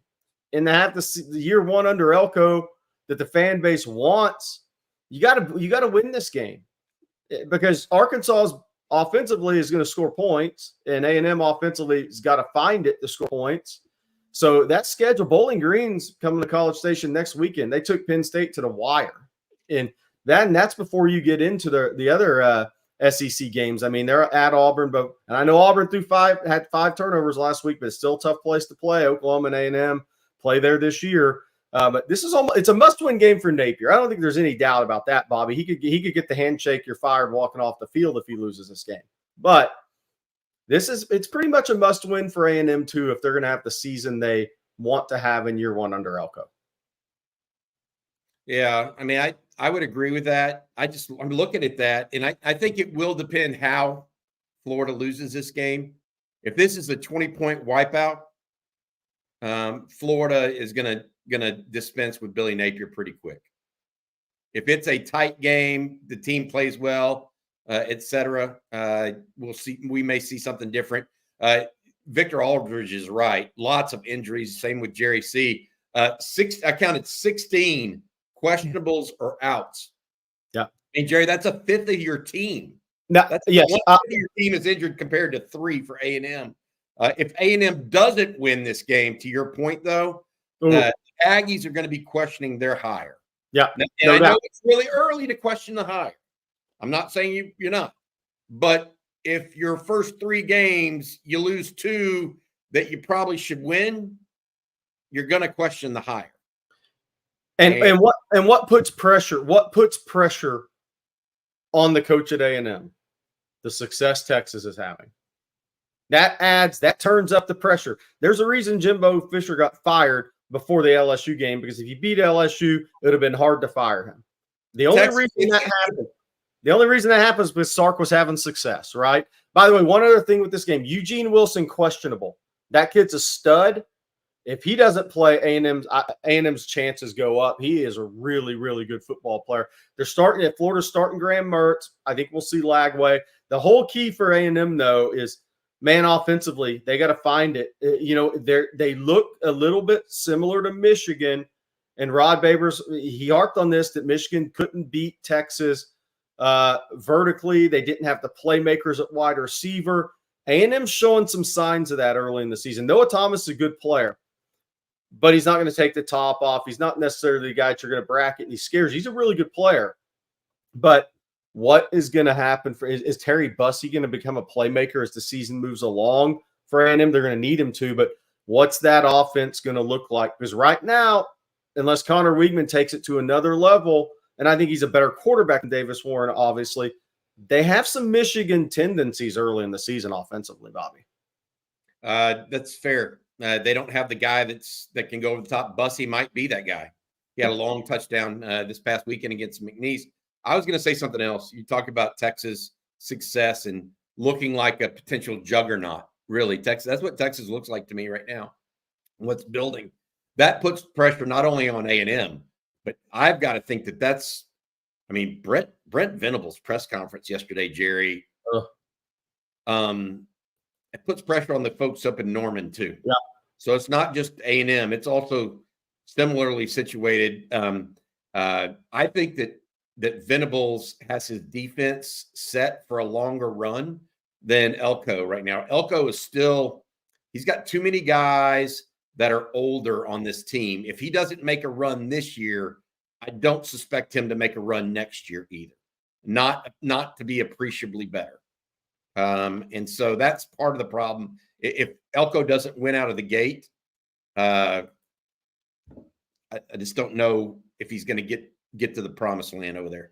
and they have the year one under Elko that the fan base wants. You got to win this game because Arkansas offensively is going to score points, and A&M offensively has got to find it to score points. So that schedule, Bowling Green's coming to College Station next weekend. They took Penn State to the wire, and that's before you get into the other SEC games. I mean, they're at Auburn, and I know Auburn had 5 turnovers last week, but it's still a tough place to play. Oklahoma and A&M play there this year. But this is it's a must-win game for Napier. I don't think there's any doubt about that, Bobby. He could get the handshake. You're fired walking off the field if he loses this game. But it's pretty much a must-win for A&M too if they're going to have the season they want to have in year one under Elko. Yeah, I mean, I would agree with that. I'm looking at that, and I think it will depend how Florida loses this game. If this is a 20-point wipeout, Florida is gonna dispense with Billy Napier pretty quick. If it's a tight game, the team plays well, etc. We'll see. We may see something different. Victor Aldridge is right. Lots of injuries. Same with Jerry C. I counted 16 questionables or outs. Yeah. And Jerry, that's a fifth of your team. Now, That's yes, one of your team is injured compared to 3 for A&M. If A&M doesn't win this game, to your point, though, Aggies are going to be questioning their hire. Yeah. And I know it's really early to question the hire. I'm not saying you're not. But if your first 3 games, you lose 2 that you probably should win, you're going to question the hire. And what puts pressure? What puts pressure on the coach at A&M? The success Texas is having. That turns up the pressure. There's a reason Jimbo Fisher got fired before the LSU game, because if you beat LSU, it would have been hard to fire him. The only reason that happens because Sark was having success, right? By the way, one other thing with this game, Eugene Wilson, questionable. That kid's a stud. If he doesn't play, A&M's chances go up. He is a really, really good football player. Florida's starting Graham Mertz. I think we'll see Lagway. The whole key for A&M, though, is, man, offensively, they got to find it. They look a little bit similar to Michigan. And Rod Babers, he harped on this, that Michigan couldn't beat Texas vertically. They didn't have the playmakers at wide receiver. A&M's showing some signs of that early in the season. Noah Thomas is a good player, but he's not going to take the top off. He's not necessarily the guy that you're going to bracket and he scares you. He's a really good player. But what is going to happen is Terry Bussey going to become a playmaker as the season moves along for A&M? They're going to need him to, but what's that offense going to look like? Because right now, unless Connor Weigman takes it to another level, and I think he's a better quarterback than Davis Warren, obviously, they have some Michigan tendencies early in the season offensively, Bobby. That's fair. They don't have the guy that can go over the top. Bussey might be that guy. He had a long touchdown this past weekend against McNeese. I was going to say something else. You talk about Texas success and looking like a potential juggernaut. Really, Texas. That's what Texas looks like to me right now. What's building? That puts pressure not only on A&M, but I've got to think that's. I mean, Brent Venables' press conference yesterday, Jerry. It puts pressure on the folks up in Norman too. Yeah. So it's not just A&M; it's also similarly situated. I think that Venables has his defense set for a longer run than Elko right now. Elko is he's got too many guys that are older on this team. If he doesn't make a run this year, I don't suspect him to make a run next year either. Not to be appreciably better. And so that's part of the problem. If Elko doesn't win out of the gate, I just don't know if he's going to get to the promised land over there.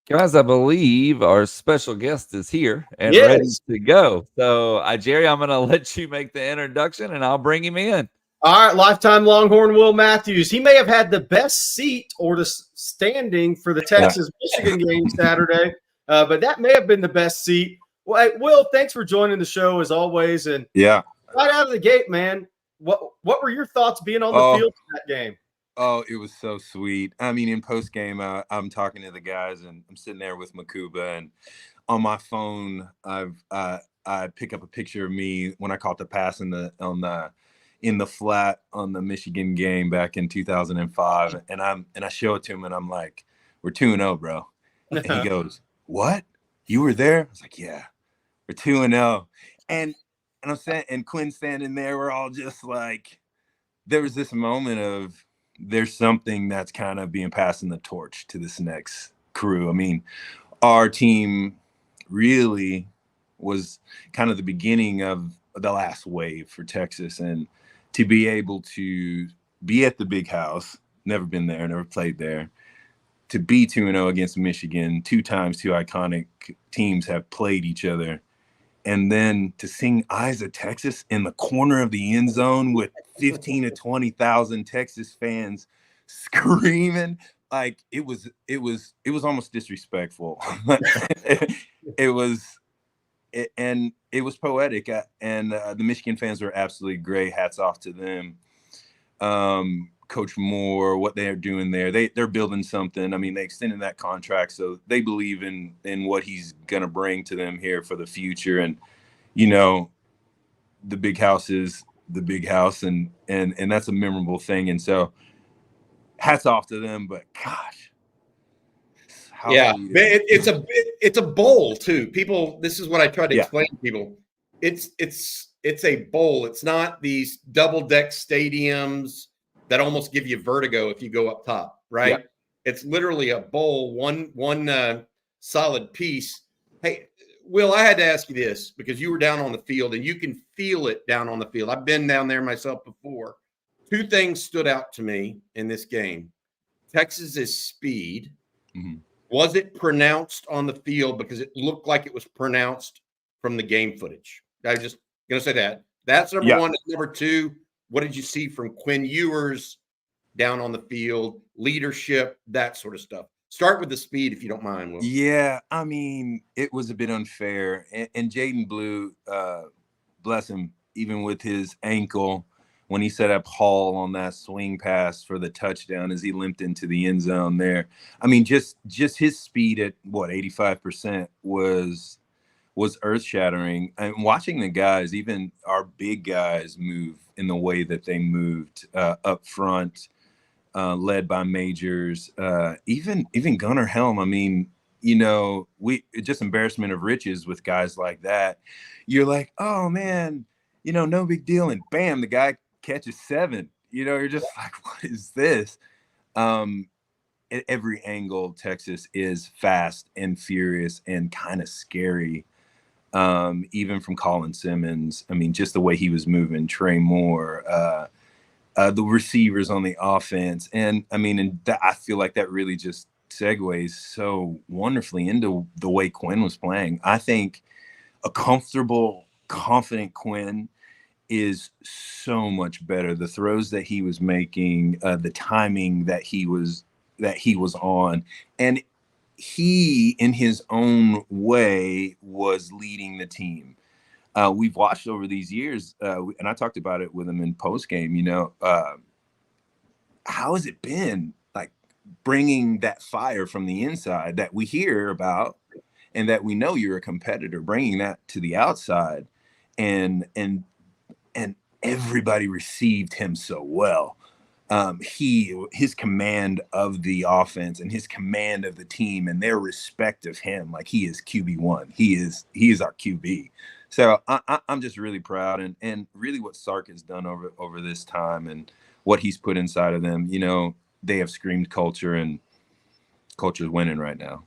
Guys, I believe our special guest is here and Yes. ready to go. So, Jerry, I'm going to let you make the introduction and I'll bring him in. All right, lifetime Longhorn Will Matthews. He may have had the best seat or the standing for the Texas-Michigan game Saturday, but that may have been the best seat. Well, hey, Will, thanks for joining the show as always. And right out of the gate, man, what were your thoughts being on the field for that game? Oh, it was so sweet. I mean, in post game, I'm talking to the guys, and I'm sitting there with Makuba, and on my phone, I pick up a picture of me when I caught the pass in the flat on the Michigan game back in 2005, and I show it to him, and I'm like, "We're 2-0, bro," and he goes, "What? You were there?" I was like, "Yeah, we're 2-0," and I'm saying, and Quinn's standing there. We're all just like, there was this moment of, there's something that's kind of being passing the torch to this next crew. I mean, our team really was kind of the beginning of the last wave for Texas, and to be able to be at the big house, never been there, never played there, to be 2-0 against Michigan, 2 times 2 iconic teams have played each other, and then to sing Eyes of Texas in the corner of the end zone with 15 to 20,000 Texas fans screaming, like it was almost disrespectful. It was poetic, and the Michigan fans were absolutely great. Hats off to them. Coach Moore, what they're doing there, they're building something. I mean, they extended that contract, so they believe in what he's gonna bring to them here for the future. And the big house is the big house, and that's a memorable thing. And so, hats off to them. But gosh, it's a bowl too. People, this is what I try to explain to people. It's a bowl. It's not these double deck stadiums that almost give you vertigo if you go up top, right? Yeah. It's literally a bowl, one solid piece. Hey, Will, I had to ask you this because you were down on the field and you can feel it down on the field. I've been down there myself before. 2 things stood out to me in this game. Texas's speed. Mm-hmm. Was it pronounced on the field? Because it looked like it was pronounced from the game footage. I was just going to say that. That's number 1. Number 2, what did you see from Quinn Ewers down on the field, leadership, that sort of stuff. Start with the speed, if you don't mind, Will. Yeah, I mean, it was a bit unfair. And Jaden Blue, bless him, even with his ankle, when he set up Hall on that swing pass for the touchdown as he limped into the end zone there. I mean, just his speed at, 85% was earth-shattering. And watching the guys, even our big guys, move in the way that they moved up front, led by Majors, even Gunnar Helm. I mean, just embarrassment of riches with guys like that. You're like, oh man, no big deal, and bam, the guy catches 7. You're just like, what is this? At every angle, Texas is fast and furious and kind of scary. Even from Colin Simmons. I mean, just the way he was moving, Trey Moore, the receivers on the offense. And I mean, I feel like that really just segues so wonderfully into the way Quinn was playing. I think a comfortable, confident Quinn is so much better. The throws that he was making, the timing that he was on, and he, in his own way, was leading the team. We've watched over these years, and I talked about it with him in postgame, how has it been, like, bringing that fire from the inside that we hear about and that we know you're a competitor, bringing that to the outside, and everybody received him so well. His command of the offense and his command of the team and their respect of him, like, he is QB1. He is our QB. So I'm just really proud, and really what Sark has done over this time and what he's put inside of them. They have screamed culture, and culture's winning right now.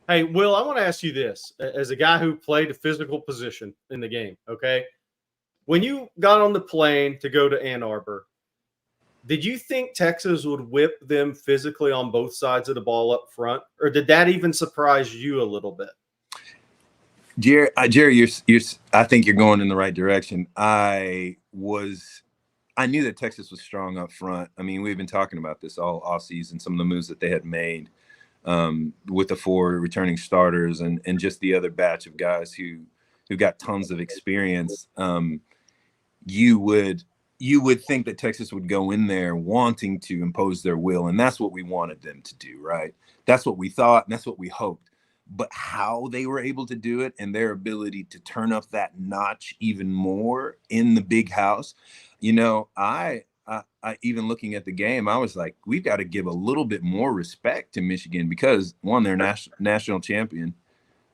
Hey, Will, I want to ask you this as a guy who played a physical position in the game. Okay, when you got on the plane to go to Ann Arbor, did you think Texas would whip them physically on both sides of the ball up front, or did that even surprise you a little bit? Jerry, I think you're going in the right direction. I knew that Texas was strong up front. I mean, we've been talking about this all offseason, some of the moves that they had made with the 4 returning starters and just the other batch of guys who got tons of experience. You would think that Texas would go in there wanting to impose their will, and that's what we wanted them to do, right? That's what we thought, and that's what we hoped. But how they were able to do it and their ability to turn up that notch even more in the big house, I even looking at the game, I was like, we've got to give a little bit more respect to Michigan because, one, they're national champion.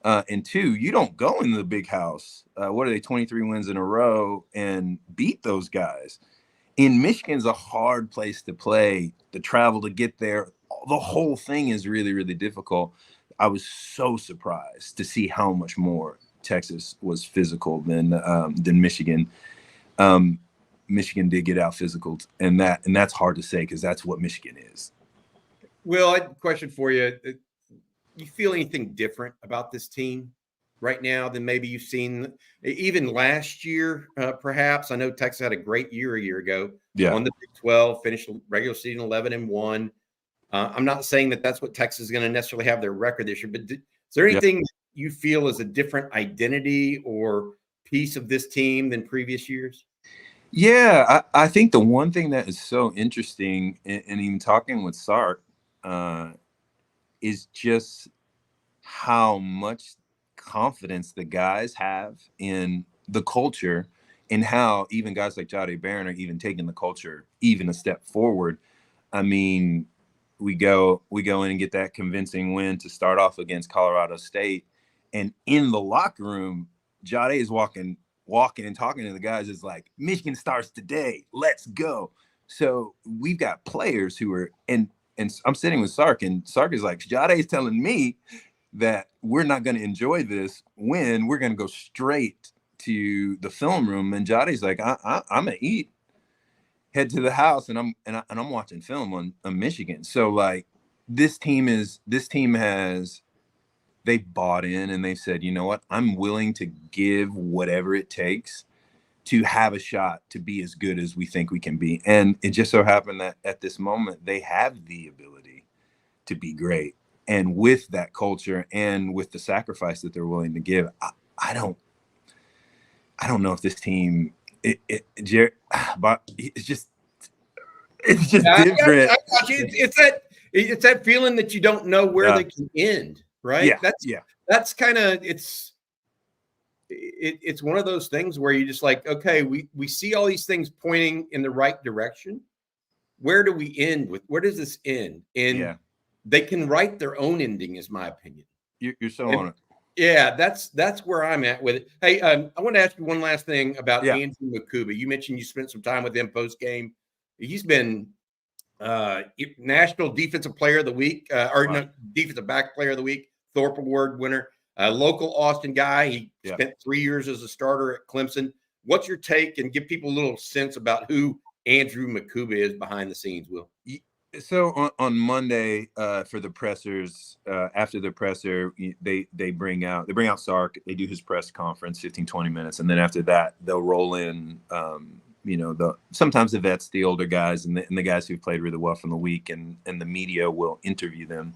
And 2, you don't go into the big house. What are they, 23 wins in a row, and beat those guys. In Michigan's a hard place to play, the travel to get there. The whole thing is really, really difficult. I was so surprised to see how much more Texas was physical than Michigan. Michigan did get out physical, and that's hard to say because that's what Michigan is. Will, I have a question for you. You feel anything different about this team right now than maybe you've seen even last year, perhaps? I know Texas had a great year a year ago. Yeah. Won the Big 12, finished regular season 11-1. I'm not saying that that's what Texas is going to necessarily have their record this year, but is there anything you feel is a different identity or piece of this team than previous years? Yeah, I think the one thing that is so interesting, and even talking with Sark, is just how much confidence the guys have in the culture, and how even guys like Jahdae Barron are even taking the culture even a step forward. I mean, we go in and get that convincing win to start off against Colorado State, and in the locker room, Jahdae is walking and talking to the guys. Is like, Michigan starts today, let's go. So we've got players who are, and I'm sitting with Sark, and Sark is like, Jahdae is telling me that we're not going to enjoy this win. We're going to go straight to the film room. And Jahdae's like, I'm gonna eat, head to the house, and I'm watching film on Michigan. So, like, this team has, they've bought in, and they've said, you know what, I'm willing to give whatever it takes to have a shot to be as good as we think we can be. And it just so happened that at this moment, they have the ability to be great. And with that culture and with the sacrifice that they're willing to give, I don't know if this team, but it's just different. I got you. It's that feeling that you don't know where they can end, right? That's kind of it's one of those things where you just like, okay, we see all these things pointing in the right direction. Where do we end with? Where does this end? And they can write their own ending, is my opinion. You're so on it. Yeah, that's where I'm at with it. Hey, I want to ask you one last thing about Andrew Makuba. You mentioned you spent some time with him post game. He's been National Defensive Player of the Week, Defensive Back Player of the Week, Thorpe Award winner, a local Austin guy. He spent 3 years as a starter at Clemson. What's your take, and give people a little sense about who Andrew Makuba is behind the scenes, Will? So on Monday for the pressers, after the presser, they bring out Sark. They do his press conference, 15, 20 minutes. And then after that, they'll roll in, sometimes the vets, the older guys, and the guys who've played really well from the week, and the media will interview them.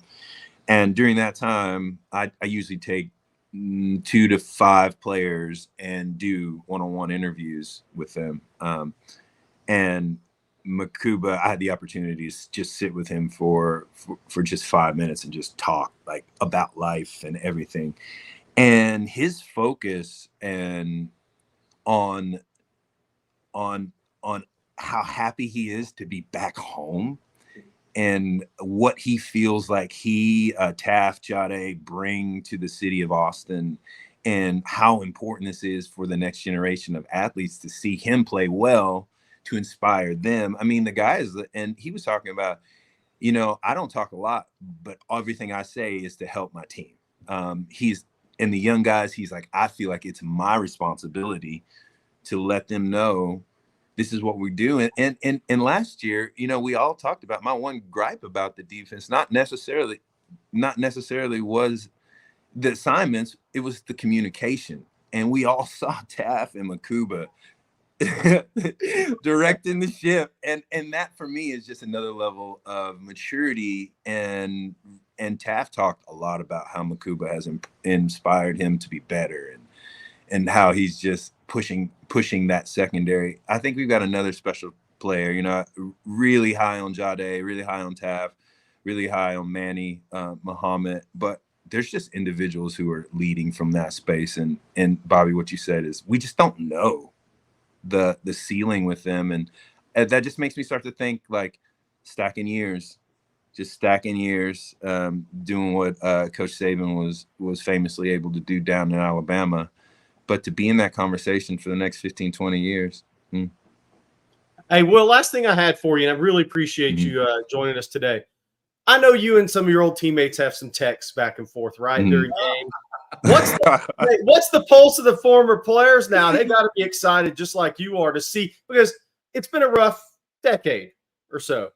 And during that time, I usually take 2 to 5 players and do one-on-one interviews with them. And Makuba, I had the opportunity to just sit with him for just 5 minutes and just talk like about life and everything. And his focus and on how happy he is to be back home and what he feels like he, Taft, Jade bring to the city of Austin, and how important this is for the next generation of athletes to see him play well, to inspire them. I mean, the guys, and he was talking about, I don't talk a lot, but everything I say is to help my team. And the young guys, he's like, I feel like it's my responsibility to let them know this is what we do. And last year, we all talked about, my one gripe about the defense, not necessarily was the assignments, it was the communication. And we all saw Taft and Makuba directing the ship, and that for me is just another level of maturity. And Taft talked a lot about how Makuba has inspired him to be better, and how he's just pushing that secondary. I think we've got another special player, really high on Jade, really high on Taft, really high on Manny Muhammad, but there's just individuals who are leading from that space. And Bobby, what you said is, we just don't know the ceiling with them, and that just makes me start to think like stacking years, doing what Coach Saban was famously able to do down in Alabama, but to be in that conversation for the next 15, 20 years. Hey, Will, last thing I had for you, and I really appreciate you joining us today. I know you and some of your old teammates have some texts back and forth, right, during games. What's the pulse of the former players now? They got to be excited just like you are to see, because it's been a rough decade or so.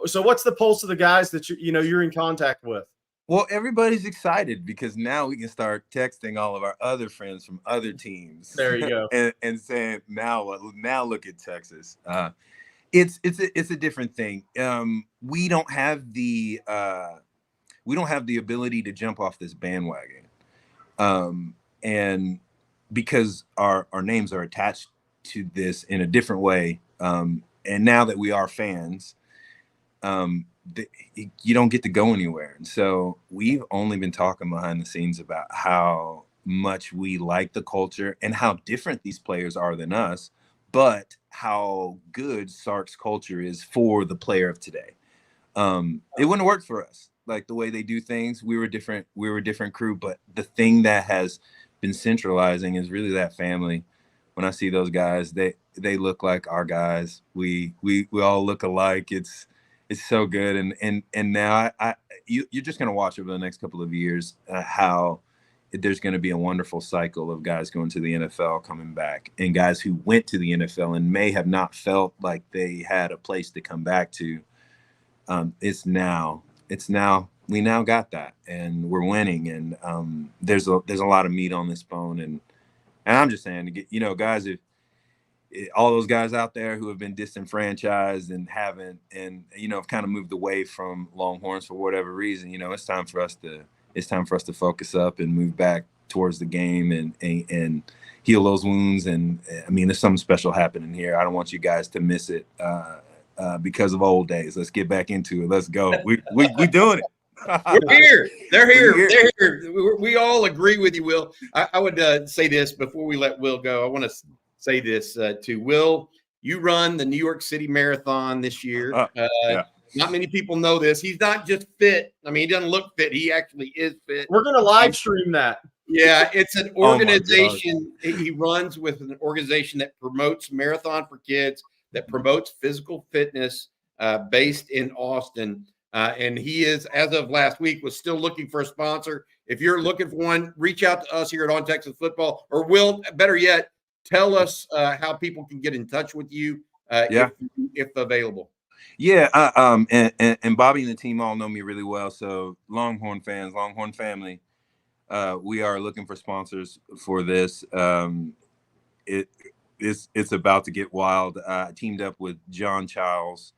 So what's the pulse of the guys that you're in contact with? Well, everybody's excited because now we can start texting all of our other friends from other teams. There you go. and saying, now look at Texas. It's a different thing. We don't have the ability to jump off this bandwagon. And because our names are attached to this in a different way. And now that we are fans, you don't get to go anywhere. And so we've only been talking behind the scenes about how much we like the culture and how different these players are than us, but how good Sark's culture is for the player of today. It wouldn't work for us, like the way they do things. We were a different crew, but the thing that has been centralizing is really that family. When I see those guys, they look like our guys. We all look alike. It's so good. And now you're just going to watch over the next couple of years how there's going to be a wonderful cycle of guys going to the NFL, coming back, and guys who went to the NFL and may have not felt like they had a place to come back to. It's now we now got that, and we're winning, and there's a lot of meat on this bone, and I'm just saying, to get, guys, all those guys out there who have been disenfranchised and haven't, and have kind of moved away from Longhorns for whatever reason. It's time for us to focus up and move back towards the game and heal those wounds. And I mean, there's something special happening here. I don't want you guys to miss it because of old days. Let's get back into it. Let's go. We doing it. We're here. They're here. They're here. We all agree with you, Will. I would say this before we let Will go. I want to say this to Will. You run the New York City Marathon this year. Yeah. Not many people know this. He's not just fit. I mean, he doesn't look fit. He actually is fit. We're going to live stream that. Yeah, it's an organization. He runs with an organization that promotes marathon for kids, that promotes physical fitness based in Austin. And he is, as of last week, was still looking for a sponsor. If you're looking for one, reach out to us here at On Texas Football, or Will, better yet, tell us how people can get in touch with you if available. Yeah, and Bobby and the team all know me really well. So Longhorn fans, Longhorn family, we are looking for sponsors for this. It's about to get wild. I teamed up with John Childs,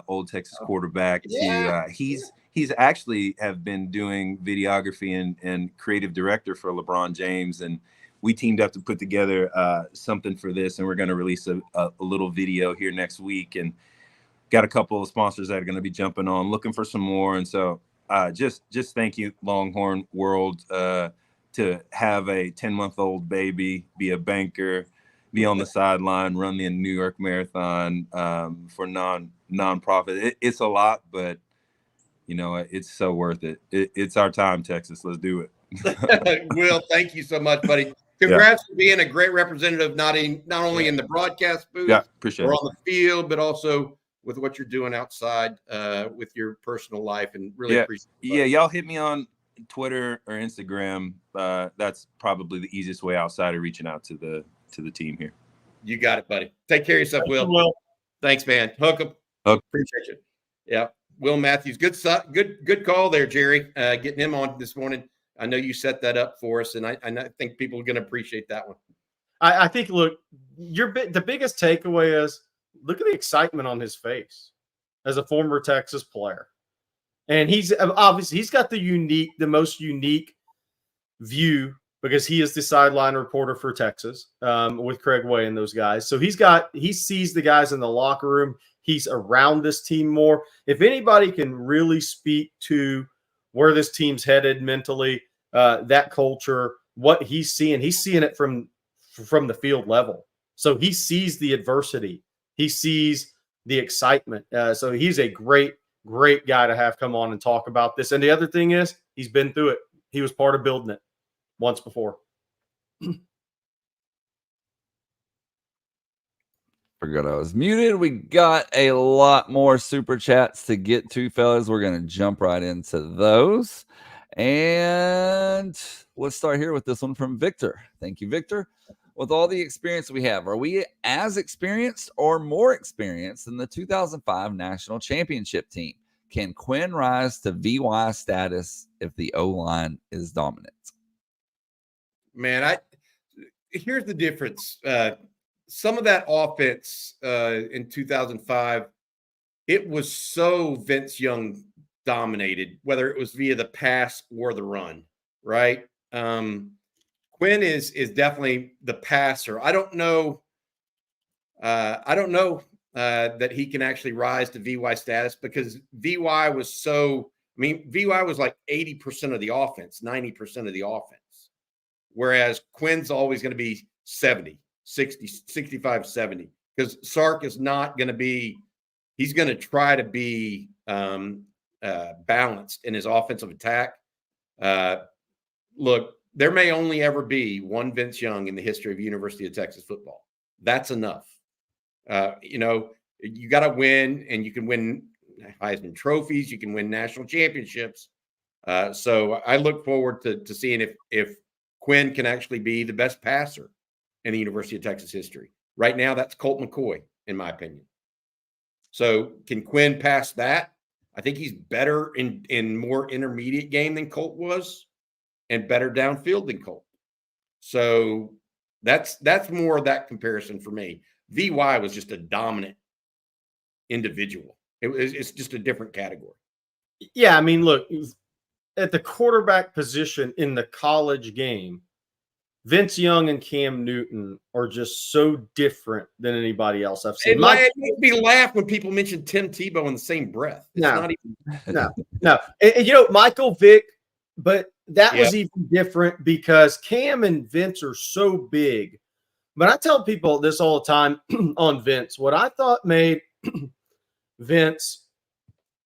old Texas quarterback. Yeah. He's actually have been doing videography and creative director for LeBron James, and we teamed up to put together something for this, and we're going to release a little video here next week, and got a couple of sponsors that are going to be jumping on, looking for some more. And so just thank you, Longhorn world, to have a 10-month-old baby, be a banker, be on the sideline, run the New York Marathon for nonprofit. It's a lot, but it's so worth it. It's our time, Texas. Let's do it. Will, thank you so much, buddy. Congrats for being a great representative, not only in the broadcast booth appreciate or it. on the field, but also with what you're doing outside with your personal life, and really appreciate it. Yeah, y'all hit me on Twitter or Instagram. That's probably the easiest way outside of reaching out to the team here. You got it, buddy. Take care of yourself, Will. Thanks, man. Hook 'em. Appreciate you. Yeah, Will Matthews. Good call there, Jerry. Getting him on this morning. I know you set that up for us, and I think people are going to appreciate that one. I think, look, the biggest takeaway is look at the excitement on his face as a former Texas player. And he's got the most unique view because he is the sideline reporter for Texas with Craig Way and those guys. So he sees the guys in the locker room. He's around this team more. If anybody can really speak to where this team's headed mentally, that culture, what he's seeing it from the field level. So he sees the adversity. He sees the excitement. So he's a great guy to have come on and talk about this. And the other thing is he's been through it. He was part of building it once before. Forgot I was muted. We got a lot more super chats to get to, fellas. We're going to jump right into those. And let's start here with this one from Victor. Thank you, Victor. With all the experience we have, are we as experienced or more experienced than the 2005 national championship team? Can Quinn rise to VY status if the O-line is dominant? Man, here's the difference. Some of that offense in 2005, it was so Vince Young dominated, whether it was via the pass or the run, right? Quinn is definitely the passer. I don't know that he can actually rise to VY status because VY was VY was like 80% of the offense, 90% of the offense. Whereas Quinn's always going to be 70, 60, 65, 70. Because Sark is not going to be – he's going to try to be balanced in his offensive attack. Look, there may only ever be one Vince Young in the history of University of Texas football. That's enough. You got to win, and you can win Heisman trophies. You can win national championships. So I look forward to seeing if Quinn can actually be the best passer in the University of Texas history. Right now, that's Colt McCoy, in my opinion. So can Quinn pass that? I think he's better in more intermediate game than Colt was and better downfield than Colt. So That's more of that comparison for me. VY was just a dominant individual. It's just a different category. Yeah, I mean, look, at the quarterback position in the college game, Vince Young and Cam Newton are just so different than anybody else I've seen. It made me laugh when people mention Tim Tebow in the same breath. It's not even no. And, Michael Vick, but that was even different because Cam and Vince are so big. But I tell people this all the time on Vince. What I thought made Vince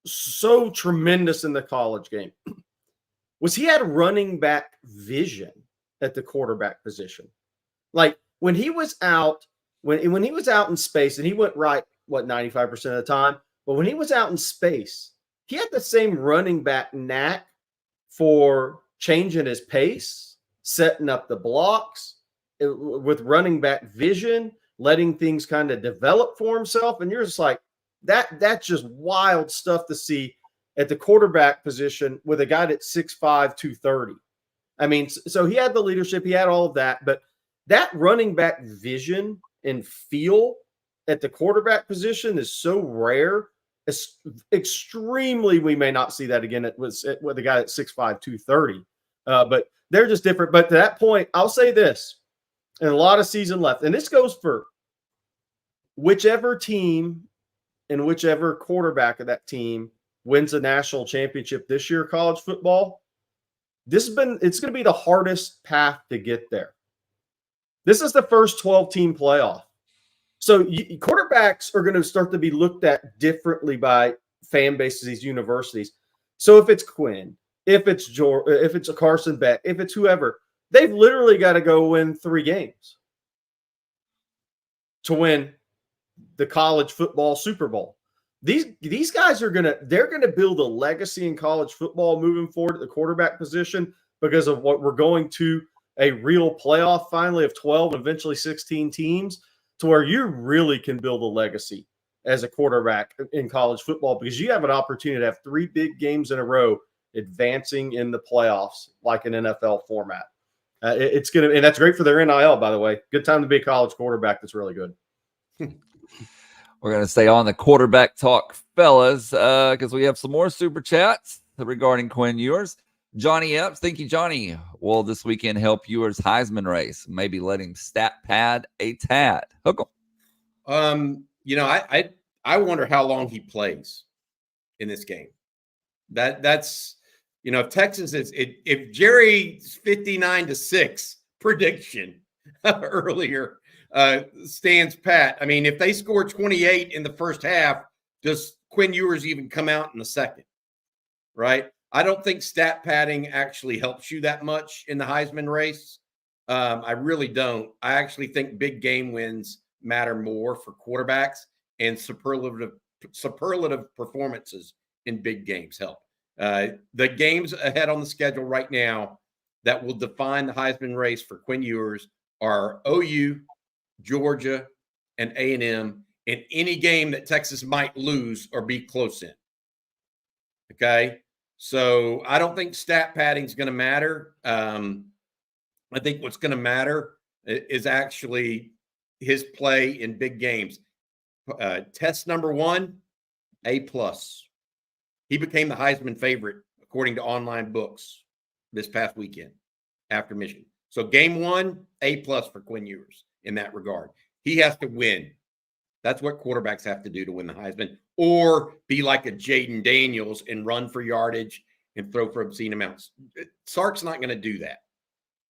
so tremendous in the college game was he had running back vision at the quarterback position. Like when he was out, when he was out in space, and he went right, 95% of the time, but when he was out in space, he had the same running back knack for changing his pace, setting up the blocks, with running back vision, letting things kind of develop for himself. And you're just like, that's just wild stuff to see at the quarterback position with a guy that's 6'5", 230. I mean, so he had the leadership, he had all of that, but that running back vision and feel at the quarterback position is so rare. It's extremely, we may not see that again with a guy that's 6'5", 230. But they're just different. But to that point, I'll say this, and a lot of season left, and this goes for whichever team and whichever quarterback of that team wins a national championship this year, college football, it's going to be the hardest path to get there. This is the first 12-team playoff. So quarterbacks are going to start to be looked at differently by fan bases, these universities. So if it's Quinn, if it's George, if it's a Carson Beck, if it's whoever, they've literally got to go win 3 games to win the college football Super Bowl. These guys are they're gonna build a legacy in college football moving forward at the quarterback position because of what we're going to a real playoff finally of 12 and eventually 16 teams, to where you really can build a legacy as a quarterback in college football because you have an opportunity to have 3 big games in a row advancing in the playoffs like an NFL format. And that's great for their NIL, by the way. Good time to be a college quarterback. That's really good. We're going to stay on the quarterback talk, fellas, because we have some more super chats regarding Quinn Ewers. Johnny Epps, thank you, Johnny. Will this weekend help Ewers' Heisman race? Maybe let him stat pad a tad. Hook 'em. I wonder how long he plays in this game. That's if Texas if Jerry's 59-6 prediction earlier stands pat. I mean, if they score 28 in the first half, does Quinn Ewers even come out in the second? Right? I don't think stat padding actually helps you that much in the Heisman race. I really don't. I actually think big game wins matter more for quarterbacks, and superlative performances in big games help. The games ahead on the schedule right now that will define the Heisman race for Quinn Ewers are OU, Georgia, and A&M, in any game that Texas might lose or be close in. Okay? So I don't think stat padding is going to matter. I think what's going to matter is actually his play in big games. Test number 1, A+. He became the Heisman favorite, according to online books, this past weekend after Michigan. So game 1, A+ for Quinn Ewers in that regard. He has to win. That's what quarterbacks have to do to win the Heisman, or be like a Jaden Daniels and run for yardage and throw for obscene amounts. Sark's not going to do that.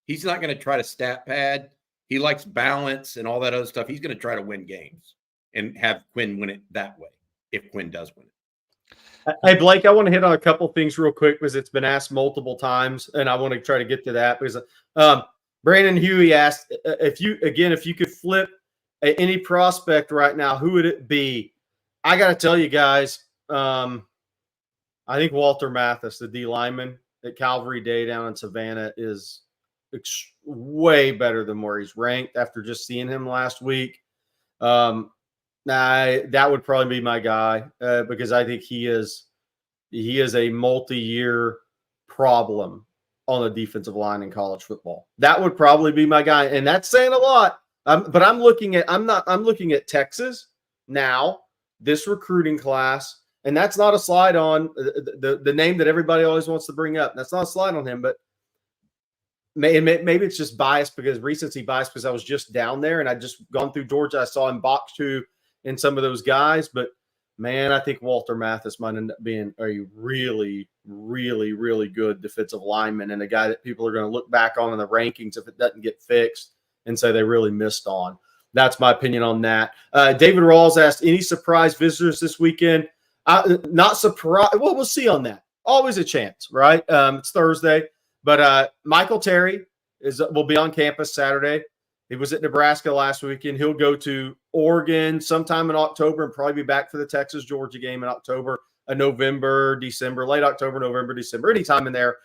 He's not going to try to stat pad. He likes balance and all that other stuff. He's going to try to win games and have Quinn win it that way, if Quinn does win it. Hey, Blake, I want to hit on a couple things real quick because it's been asked multiple times, and I want to try to get to that because Brandon Huey asked if you could flip any prospect right now, who would it be? I got to tell you guys, I think Walter Mathis, the D lineman at Calvary Day down in Savannah, is way better than where he's ranked after just seeing him last week. That would probably be my guy because I think he is a multi-year problem on the defensive line in college football. That would probably be my guy, and that's saying a lot. But I'm looking at Texas now, this recruiting class, and that's not a slide on the name that everybody always wants to bring up. That's not a slide on him, but maybe it's just biased recency bias because I was just down there and I just gone through Georgia. I saw him box two in some of those guys, but man, I think Walter Mathis might end up being a really, really, really good defensive lineman and a guy that people are going to look back on in the rankings if it doesn't get fixed and say they really missed on. That's my opinion on that. David Rawls asked, any surprise visitors this weekend? Not surprised. Well, we'll see on that. Always a chance, right? It's Thursday. But Michael Terry will be on campus Saturday. He was at Nebraska last weekend. He'll go to Oregon sometime in October and probably be back for the Texas-Georgia game in October, November, December, late October, November, December, anytime in there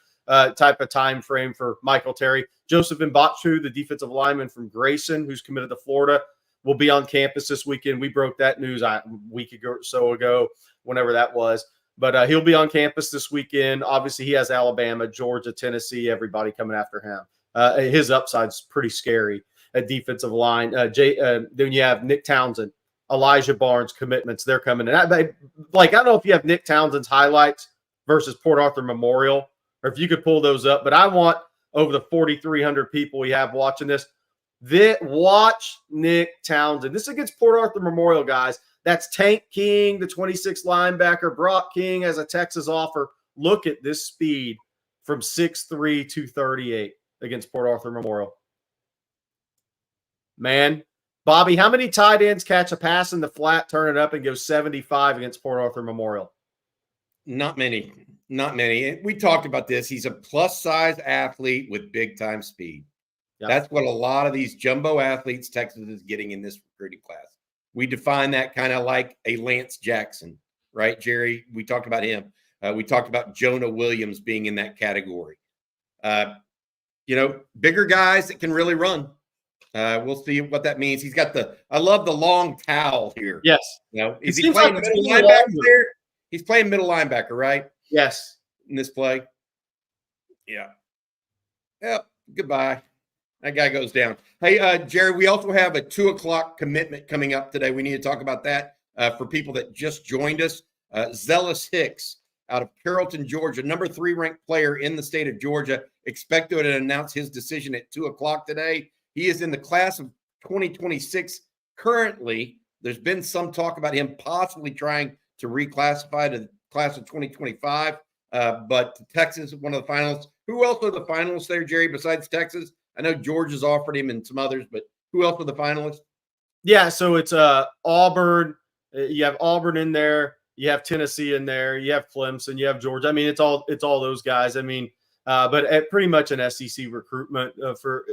type of time frame for Michael Terry. Joseph Mbachu, the defensive lineman from Grayson, who's committed to Florida, will be on campus this weekend. We broke that news a week or so ago, whenever that was. But he'll be on campus this weekend. Obviously, he has Alabama, Georgia, Tennessee, everybody coming after him. His upside's pretty scary at defensive line. Then you have Nick Townsend, Elijah Barnes commitments. They're coming in. I don't know if you have Nick Townsend's highlights versus Port Arthur Memorial, or if you could pull those up. But I want, over the 4,300 people we have watching this, watch Nick Townsend. This is against Port Arthur Memorial, guys. That's Tank King, the 26th linebacker. Brock King as a Texas offer. Look at this speed from 6'3", 238 against Port Arthur Memorial. Man, Bobby, how many tight ends catch a pass in the flat, turn it up, and go 75 against Port Arthur Memorial? Not many. Not many. We talked about this. He's a plus-size athlete with big-time speed. Yep. That's what a lot of these jumbo athletes Texas is getting in this recruiting class. We define that kind of like a Lance Jackson, right, Jerry? We talked about him. We talked about Jonah Williams being in that category. Bigger guys that can really run. We'll see what that means. He's got I love the long towel here. Yes. Is he playing middle linebacker there? He's playing middle linebacker, right? Yes. In this play. Yeah. Yep. Goodbye. That guy goes down. Hey, Jerry, we also have a 2:00 commitment coming up today. We need to talk about that for people that just joined us. Zealous Hicks out of Carrollton, Georgia, number 3 ranked player in the state of Georgia, expected to announce his decision at 2:00 today. He is in the class of 2026 currently. There's been some talk about him possibly trying to reclassify to the class of 2025, but Texas is one of the finalists. Who else are the finalists there, Jerry, besides Texas? I know Georgia's offered him and some others, but who else are the finalists? Yeah, so it's Auburn. You have Auburn in there. You have Tennessee in there. You have Clemson. You have Georgia. I mean, it's all those guys. I mean, but pretty much an SEC recruitment for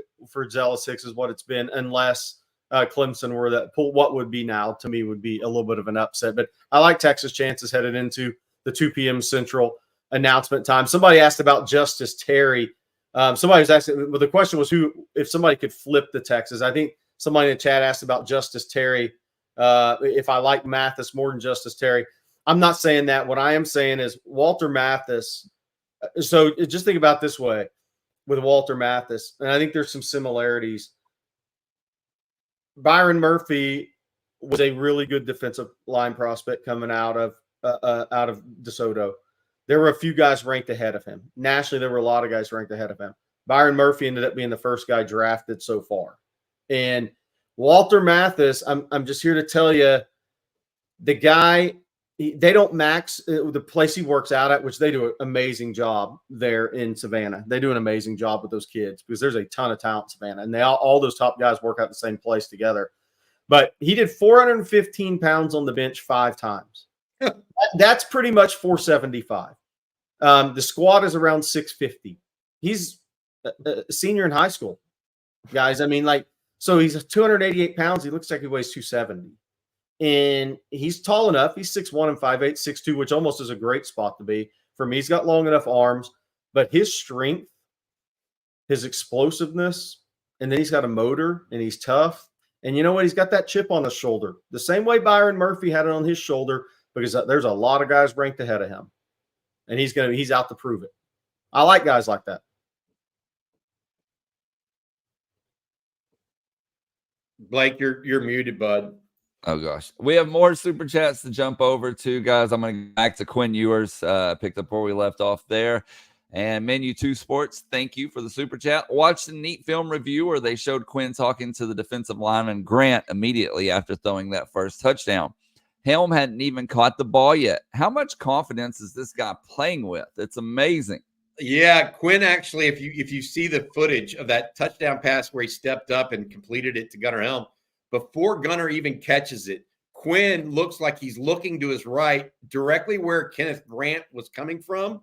Zealous Hicks is what it's been, unless Clemson were that pull. What would be now to me would be a little bit of an upset. But I like Texas' chances headed into the 2 p.m. Central announcement time. Somebody asked about Justice Terry. Somebody was asking, well, the question was if somebody could flip the Texas. I think somebody in the chat asked about Justice Terry, if I like Mathis more than Justice Terry. I'm not saying that. What I am saying is Walter Mathis. So just think about this way with Walter Mathis, and I think there's some similarities. Byron Murphy was a really good defensive line prospect coming out of DeSoto. There were a few guys ranked ahead of him. Nationally, there were a lot of guys ranked ahead of him. Byron Murphy ended up being the first guy drafted so far. And Walter Mathis, I'm just here to tell you, the guy, they don't max the place he works out at, which they do an amazing job there in Savannah. They do an amazing job with those kids because there's a ton of talent in Savannah. And all those top guys work out the same place together. But he did 415 pounds on the bench 5 times. That's pretty much 475. The squad is around 650. He's a senior in high school, guys. I mean, so he's 288 pounds. He looks like he weighs 270. And he's tall enough. He's 6'1" and 5'8", 6'2", which almost is a great spot to be. For me, he's got long enough arms. But his strength, his explosiveness, and then he's got a motor, and he's tough. And you know what? He's got that chip on his shoulder. The same way Byron Murphy had it on his shoulder, because there's a lot of guys ranked ahead of him, and he's out to prove it. I like guys like that. Blake, you're muted, bud. Oh gosh, we have more super chats to jump over to, guys. I'm going to go back to Quinn Ewers. Picked up where we left off there. And Menu 2 Sports, thank you for the super chat. Watched a neat film review where they showed Quinn talking to the defensive lineman Grant immediately after throwing that first touchdown. Helm hadn't even caught the ball yet. How much confidence is this guy playing with? It's amazing. Yeah, Quinn actually, if you see the footage of that touchdown pass where he stepped up and completed it to Gunnar Helm, before Gunnar even catches it, Quinn looks like he's looking to his right, directly where Kenneth Grant was coming from,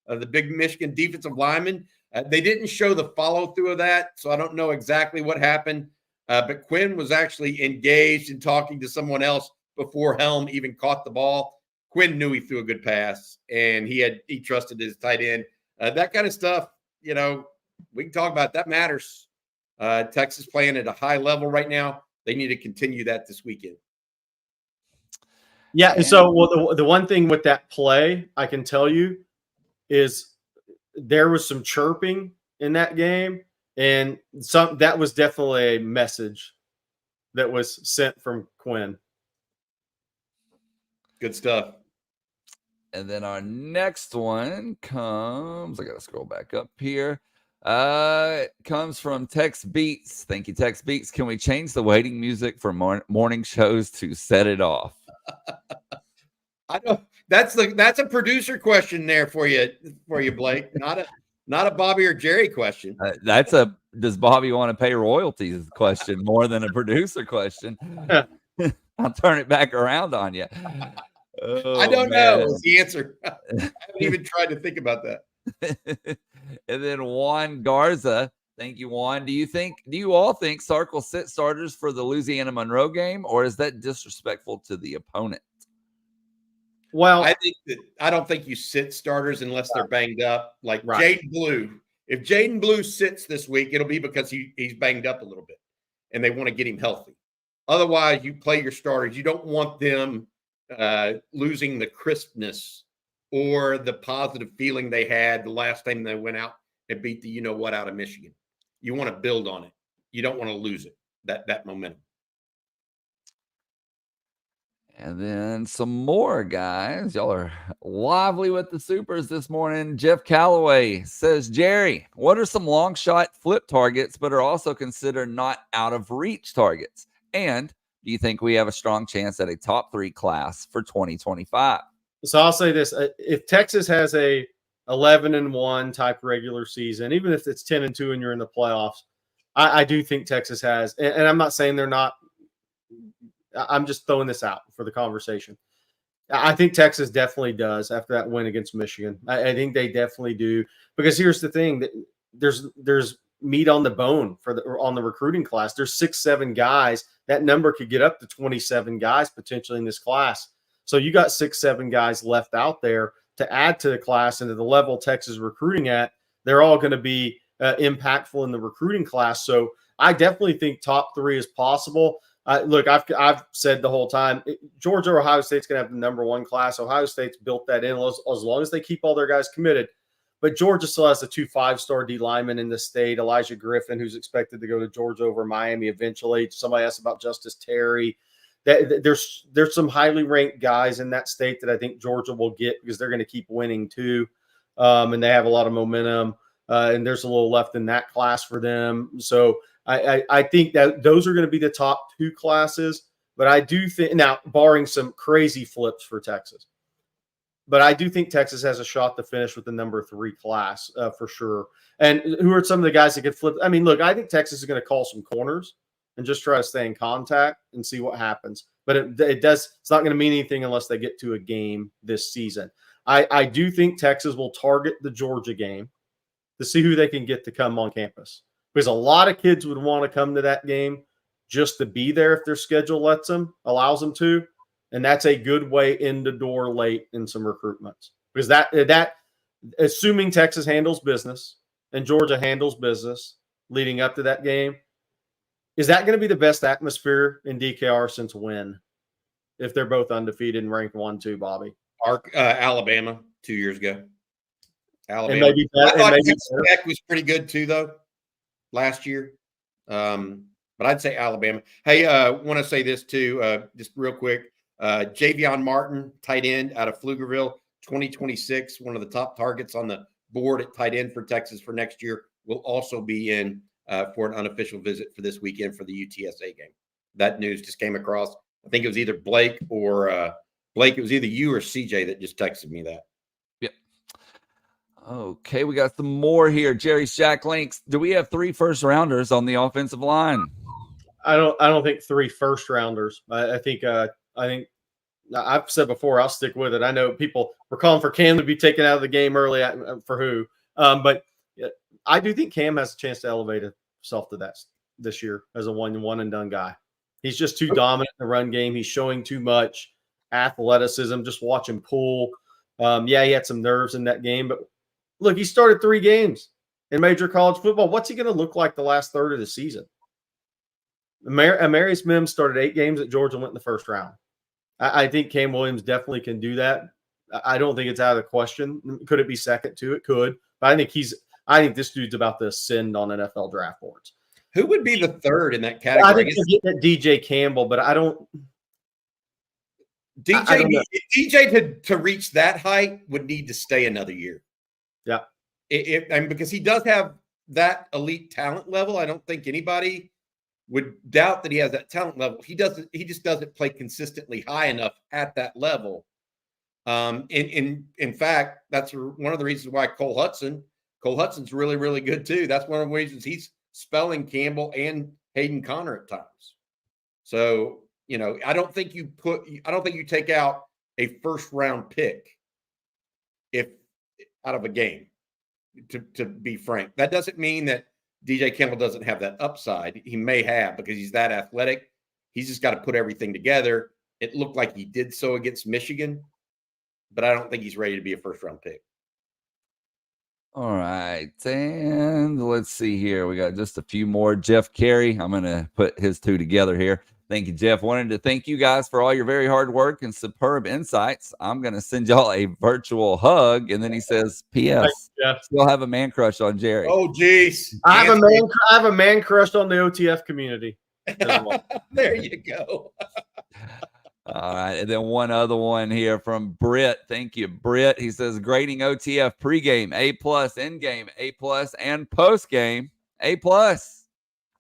the big Michigan defensive lineman. They didn't show the follow-through of that, so I don't know exactly what happened. But Quinn was actually engaged in talking to someone else before Helm even caught the ball. Quinn knew he threw a good pass, and he trusted his tight end. That kind of stuff, we can talk about. That matters. Texas playing at a high level right now. They need to continue that this weekend. Yeah. So the one thing with that play I can tell you is there was some chirping in that game, and that was definitely a message that was sent from Quinn. Good stuff. And then our next one comes, I got to scroll back up here. Comes from Tex Beats. Thank you, Tex Beats. Can we change the waiting music for morning shows to set it off? I know that's a producer question there for you, Blake. Not a Bobby or Jerry question. Does Bobby want to pay royalties question more than a producer question? I'll turn it back around on you. Oh, I don't know is the answer. I haven't even tried to think about that. And then Juan Garza, thank you, Juan. Do you all think Sark will sit starters for the Louisiana Monroe game, or is that disrespectful to the opponent? Well, I don't think you sit starters unless they're banged up. Like Jaden Blue. If Jaden Blue sits this week, it'll be because he's banged up a little bit and they want to get him healthy. Otherwise, you play your starters. You don't want them losing the crispness or the positive feeling they had the last time they went out and beat the you-know-what out of Michigan. You want to build on it. You don't want to lose it, that momentum. And then some more, guys. Y'all are lively with the supers this morning. Jeff Calloway says, Jerry, what are some long shot flip targets but are also considered not out of reach targets? And do you think we have a strong chance at a top 3 class for 2025? So I'll say this. If Texas has a 11-1 type regular season, even if it's 10-2 and you're in the playoffs, I do think Texas has, and I'm not saying they're not, I'm just throwing this out for the conversation. I think Texas definitely does after that win against Michigan. I think they definitely do, because here's the thing, that there's meat on the bone on the recruiting class. There's 6-7 guys. That number could get up to 27 guys potentially in this class. So you got 6-7 guys left out there to add to the class, and at the level Texas is recruiting at, they're all going to be impactful in the recruiting class. So I definitely think top 3 is possible. Look, I've said the whole time, Georgia or Ohio State's going to have the number 1 class. Ohio State's built that in as long as they keep all their guys committed. But Georgia still has the 2 5-star D linemen in the state, Elijah Griffin, who's expected to go to Georgia over Miami eventually. Somebody asked about Justice Terry. There's some highly ranked guys in that state that I think Georgia will get because they're going to keep winning too. And they have a lot of momentum. And there's a little left in that class for them. So I think that those are going to be the top 2 classes. But I do think, now, barring some crazy flips for Texas, but I do think Texas has a shot to finish with the number 3 class for sure. And who are some of the guys that could flip? I mean, look, I think Texas is going to call some corners and just try to stay in contact and see what happens. But it's not going to mean anything unless they get to a game this season. I do think Texas will target the Georgia game to see who they can get to come on campus, because a lot of kids would want to come to that game just to be there if their schedule allows them to. And that's a good way in the door late in some recruitments, because that assuming Texas handles business and Georgia handles business leading up to that game, is that going to be the best atmosphere in DKR since when? If they're both undefeated and ranked 1-2, Bobby. Alabama 2 years ago. Alabama. And maybe Texas Tech was pretty good too, though, last year. but I'd say Alabama. Hey, want to say this too, just real quick. Javion Martin, tight end out of Pflugerville, 2026, one of the top targets on the board at tight end for Texas for next year, will also be in for an unofficial visit for this weekend for the UTSA game. That news just came across. I think it was either Blake or Blake. It was either you or CJ that just texted me that. Yep. Okay, we got some more here. Jerry Shack Links. Do we have 3 first rounders on the offensive line? I don't think 3 first rounders. I think I've said before, I'll stick with it. I know people were calling for Cam to be taken out of the game early for who, but I do think Cam has a chance to elevate himself to that this year as a one and done guy. He's just too dominant in the run game. He's showing too much athleticism. Just watch him pull. He had some nerves in that game, but look, he started 3 games in major college football. What's he going to look like the last third of the season? Amarius Mims started 8 games at Georgia and went in the first round. I think Cam Williams definitely can do that. I don't think it's out of the question. Could it be second to? It could. But I think this dude's about to ascend on NFL draft boards. Who would be the third in that category? I think DJ Campbell, but I don't. DJ to reach that height would need to stay another year. Yeah. And because he does have that elite talent level, I don't think anybody would doubt that he has that talent level. He just doesn't play consistently high enough at that level. In fact, that's one of the reasons why Cole Hudson's really, really good too. That's one of the reasons he's spelling Campbell and Hayden Connor at times. So, I don't think you take out a first round pick if out of a game, to be frank. That doesn't mean that DJ Campbell doesn't have that upside. He may have, because he's that athletic. He's just got to put everything together. It looked like he did so against Michigan, but I don't think he's ready to be a first round pick. All right. And let's see here. We got just a few more. Jeff Carey. I'm going to put his 2 together here. Thank you, Jeff. Wanted to thank you guys for all your very hard work and superb insights. I'm going to send y'all a virtual hug. And then he says, P.S. Still have a man crush on Jerry. Oh, geez. I have a man crush on the OTF community. There you go. All right. And then one other one here from Britt. Thank you, Britt. He says, grading OTF pregame, A+, in-game, A+, and postgame, A+.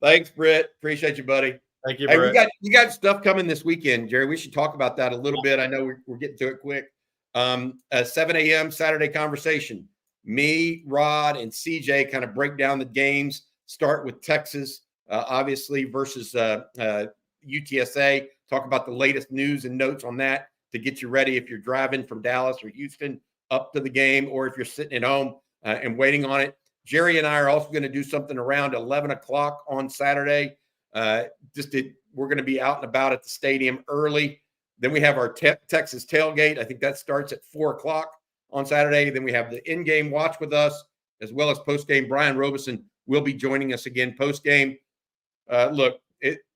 Thanks, Britt. Appreciate you, buddy. Thank you, Hey, Britt. you got stuff coming this weekend, Jerry. We should talk about that a little bit. I know we're getting to it quick. 7 a.m. Saturday conversation. Me, Rod, and CJ kind of break down the games. Start with Texas, obviously, versus UTSA. Talk about the latest news and notes on that to get you ready if you're driving from Dallas or Houston up to the game, or if you're sitting at home and waiting on it. Jerry and I are also going to do something around 11 o'clock on Saturday. We're going to be out and about at the stadium early. Then we have our Texas tailgate. I think that starts at 4 o'clock on Saturday. Then we have the in-game watch with us, as well as post-game. Brian Robeson will be joining us again post-game.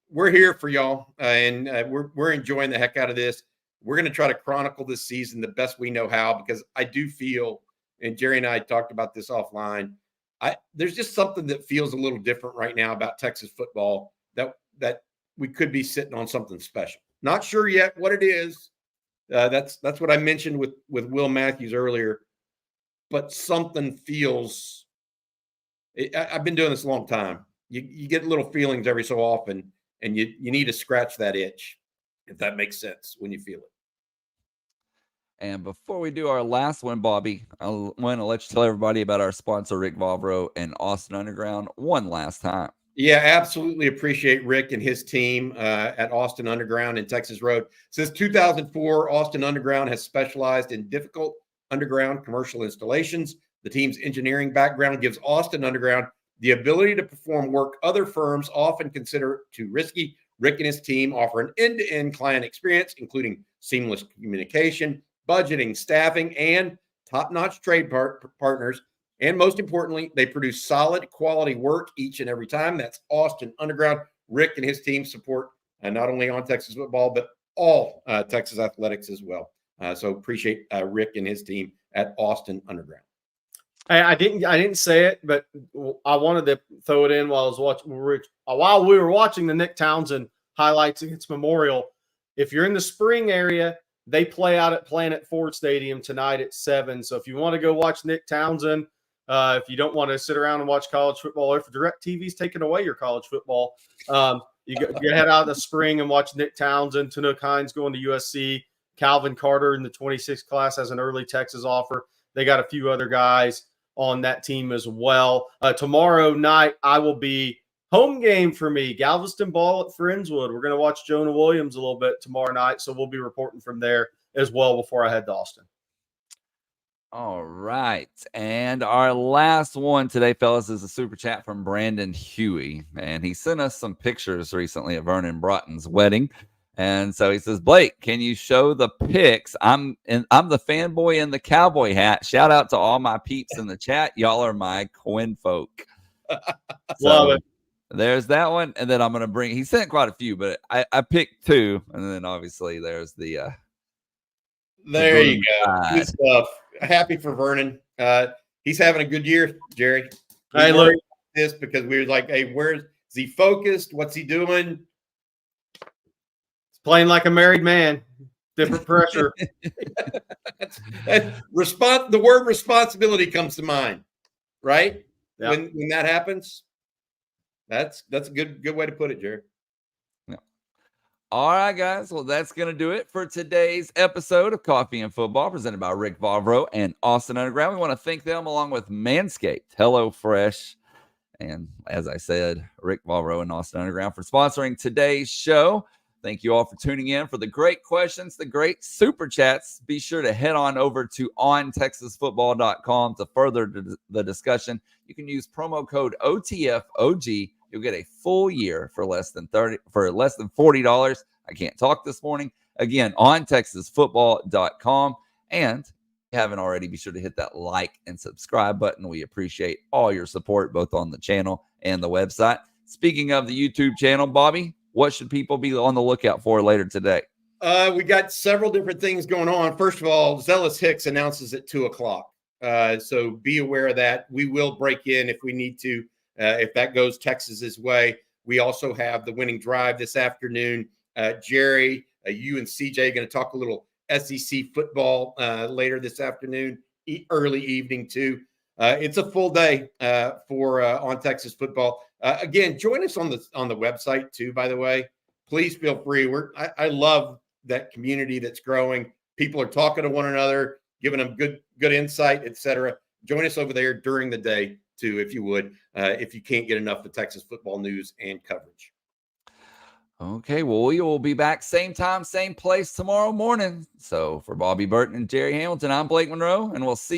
We're here for y'all, and we're enjoying the heck out of this. We're going to try to chronicle this season the best we know how, because I do feel, and Jerry and I talked about this offline, there's just something that feels a little different right now about Texas football, that we could be sitting on something special. Not sure yet what it is. That's what I mentioned with Will Matthews earlier, but something feels. I've been doing this a long time. You get little feelings every so often, and you need to scratch that itch, if that makes sense, when you feel it. And before we do our last one, Bobby, I want to let you tell everybody about our sponsor, Rick Vavro and Austin Underground, one last time. Yeah, absolutely appreciate Rick and his team at Austin Underground and Texas Road. Since 2004, Austin Underground has specialized in difficult underground commercial installations. The team's engineering background gives Austin Underground the ability to perform work other firms often consider too risky. Rick and his team offer an end-to-end client experience, including seamless communication, budgeting, staffing, and top-notch trade partners. And most importantly, they produce solid quality work each and every time. That's Austin Underground. Rick and his team support not only on Texas football, but all Texas athletics as well. So appreciate Rick and his team at Austin Underground. I didn't say it, but I wanted to throw it in while I was watching. While we were watching the Nick Townsend highlights against Memorial. If you're in the spring area, they play out at Planet Ford Stadium tonight at 7. So if you want to go watch Nick Townsend, if you don't want to sit around and watch college football, or if DirecTV's taking away your college football, you head out in the spring and watch Nick Townsend, Tanook Hines going to USC, Calvin Carter in the 26 class has an early Texas offer. They got a few other guys on that team as well. Tomorrow night, I will be home game for me, Galveston Ball at Friendswood. We're going to watch Jonah Williams a little bit tomorrow night, so we'll be reporting from there as well before I head to Austin. All right. And our last one today, fellas, is a super chat from Brandon Huey. And he sent us some pictures recently of Vernon Broughton's wedding. And so he says, Blake, can you show the pics? I'm the fanboy in the cowboy hat. Shout out to all my peeps in the chat. Y'all are my Quinn folk. Love it. There's that one. And then I'm going to bring, he sent quite a few, but I picked 2. And then obviously there's the, there you go. Good stuff. Happy for Vernon. He's having a good year, Jerry. Hey, look this because we were like, hey, where's he focused? What's he doing? He's playing like a married man. Different pressure. The word responsibility comes to mind, right? Yeah. When that happens, that's a good way to put it, Jerry. All right, guys. Well, that's going to do it for today's episode of Coffee and Football presented by Rick Vavro and Austin Underground. We want to thank them along with Manscaped, HelloFresh, and as I said, Rick Vavro and Austin Underground for sponsoring today's show. Thank you all for tuning in, for the great questions, the great super chats. Be sure to head on over to ontexasfootball.com to further the discussion. You can use promo code OTFOG. You'll get a full year for less than $40. I can't talk this morning. Again, on texasfootball.com. And if you haven't already, be sure to hit that like and subscribe button. We appreciate all your support, both on the channel and the website. Speaking of the YouTube channel, Bobby, what should people be on the lookout for later today? We got several different things going on. First of all, Zealous Hicks announces at 2:00. So be aware of that. We will break in if we need to. If that goes Texas's way. We also have the winning drive this afternoon. Jerry, you and CJ are going to talk a little SEC football later this afternoon, early evening too. It's a full day for On Texas Football. Again, join us on the website too, by the way. Please feel free. I love that community that's growing. People are talking to one another, giving them good insight, etc. Join us over there during the day too, if you would, if you can't get enough of Texas football news and coverage. Okay, well, we will be back same time, same place tomorrow morning. So for Bobby Burton and Jerry Hamilton, I'm Blake Monroe, and we'll see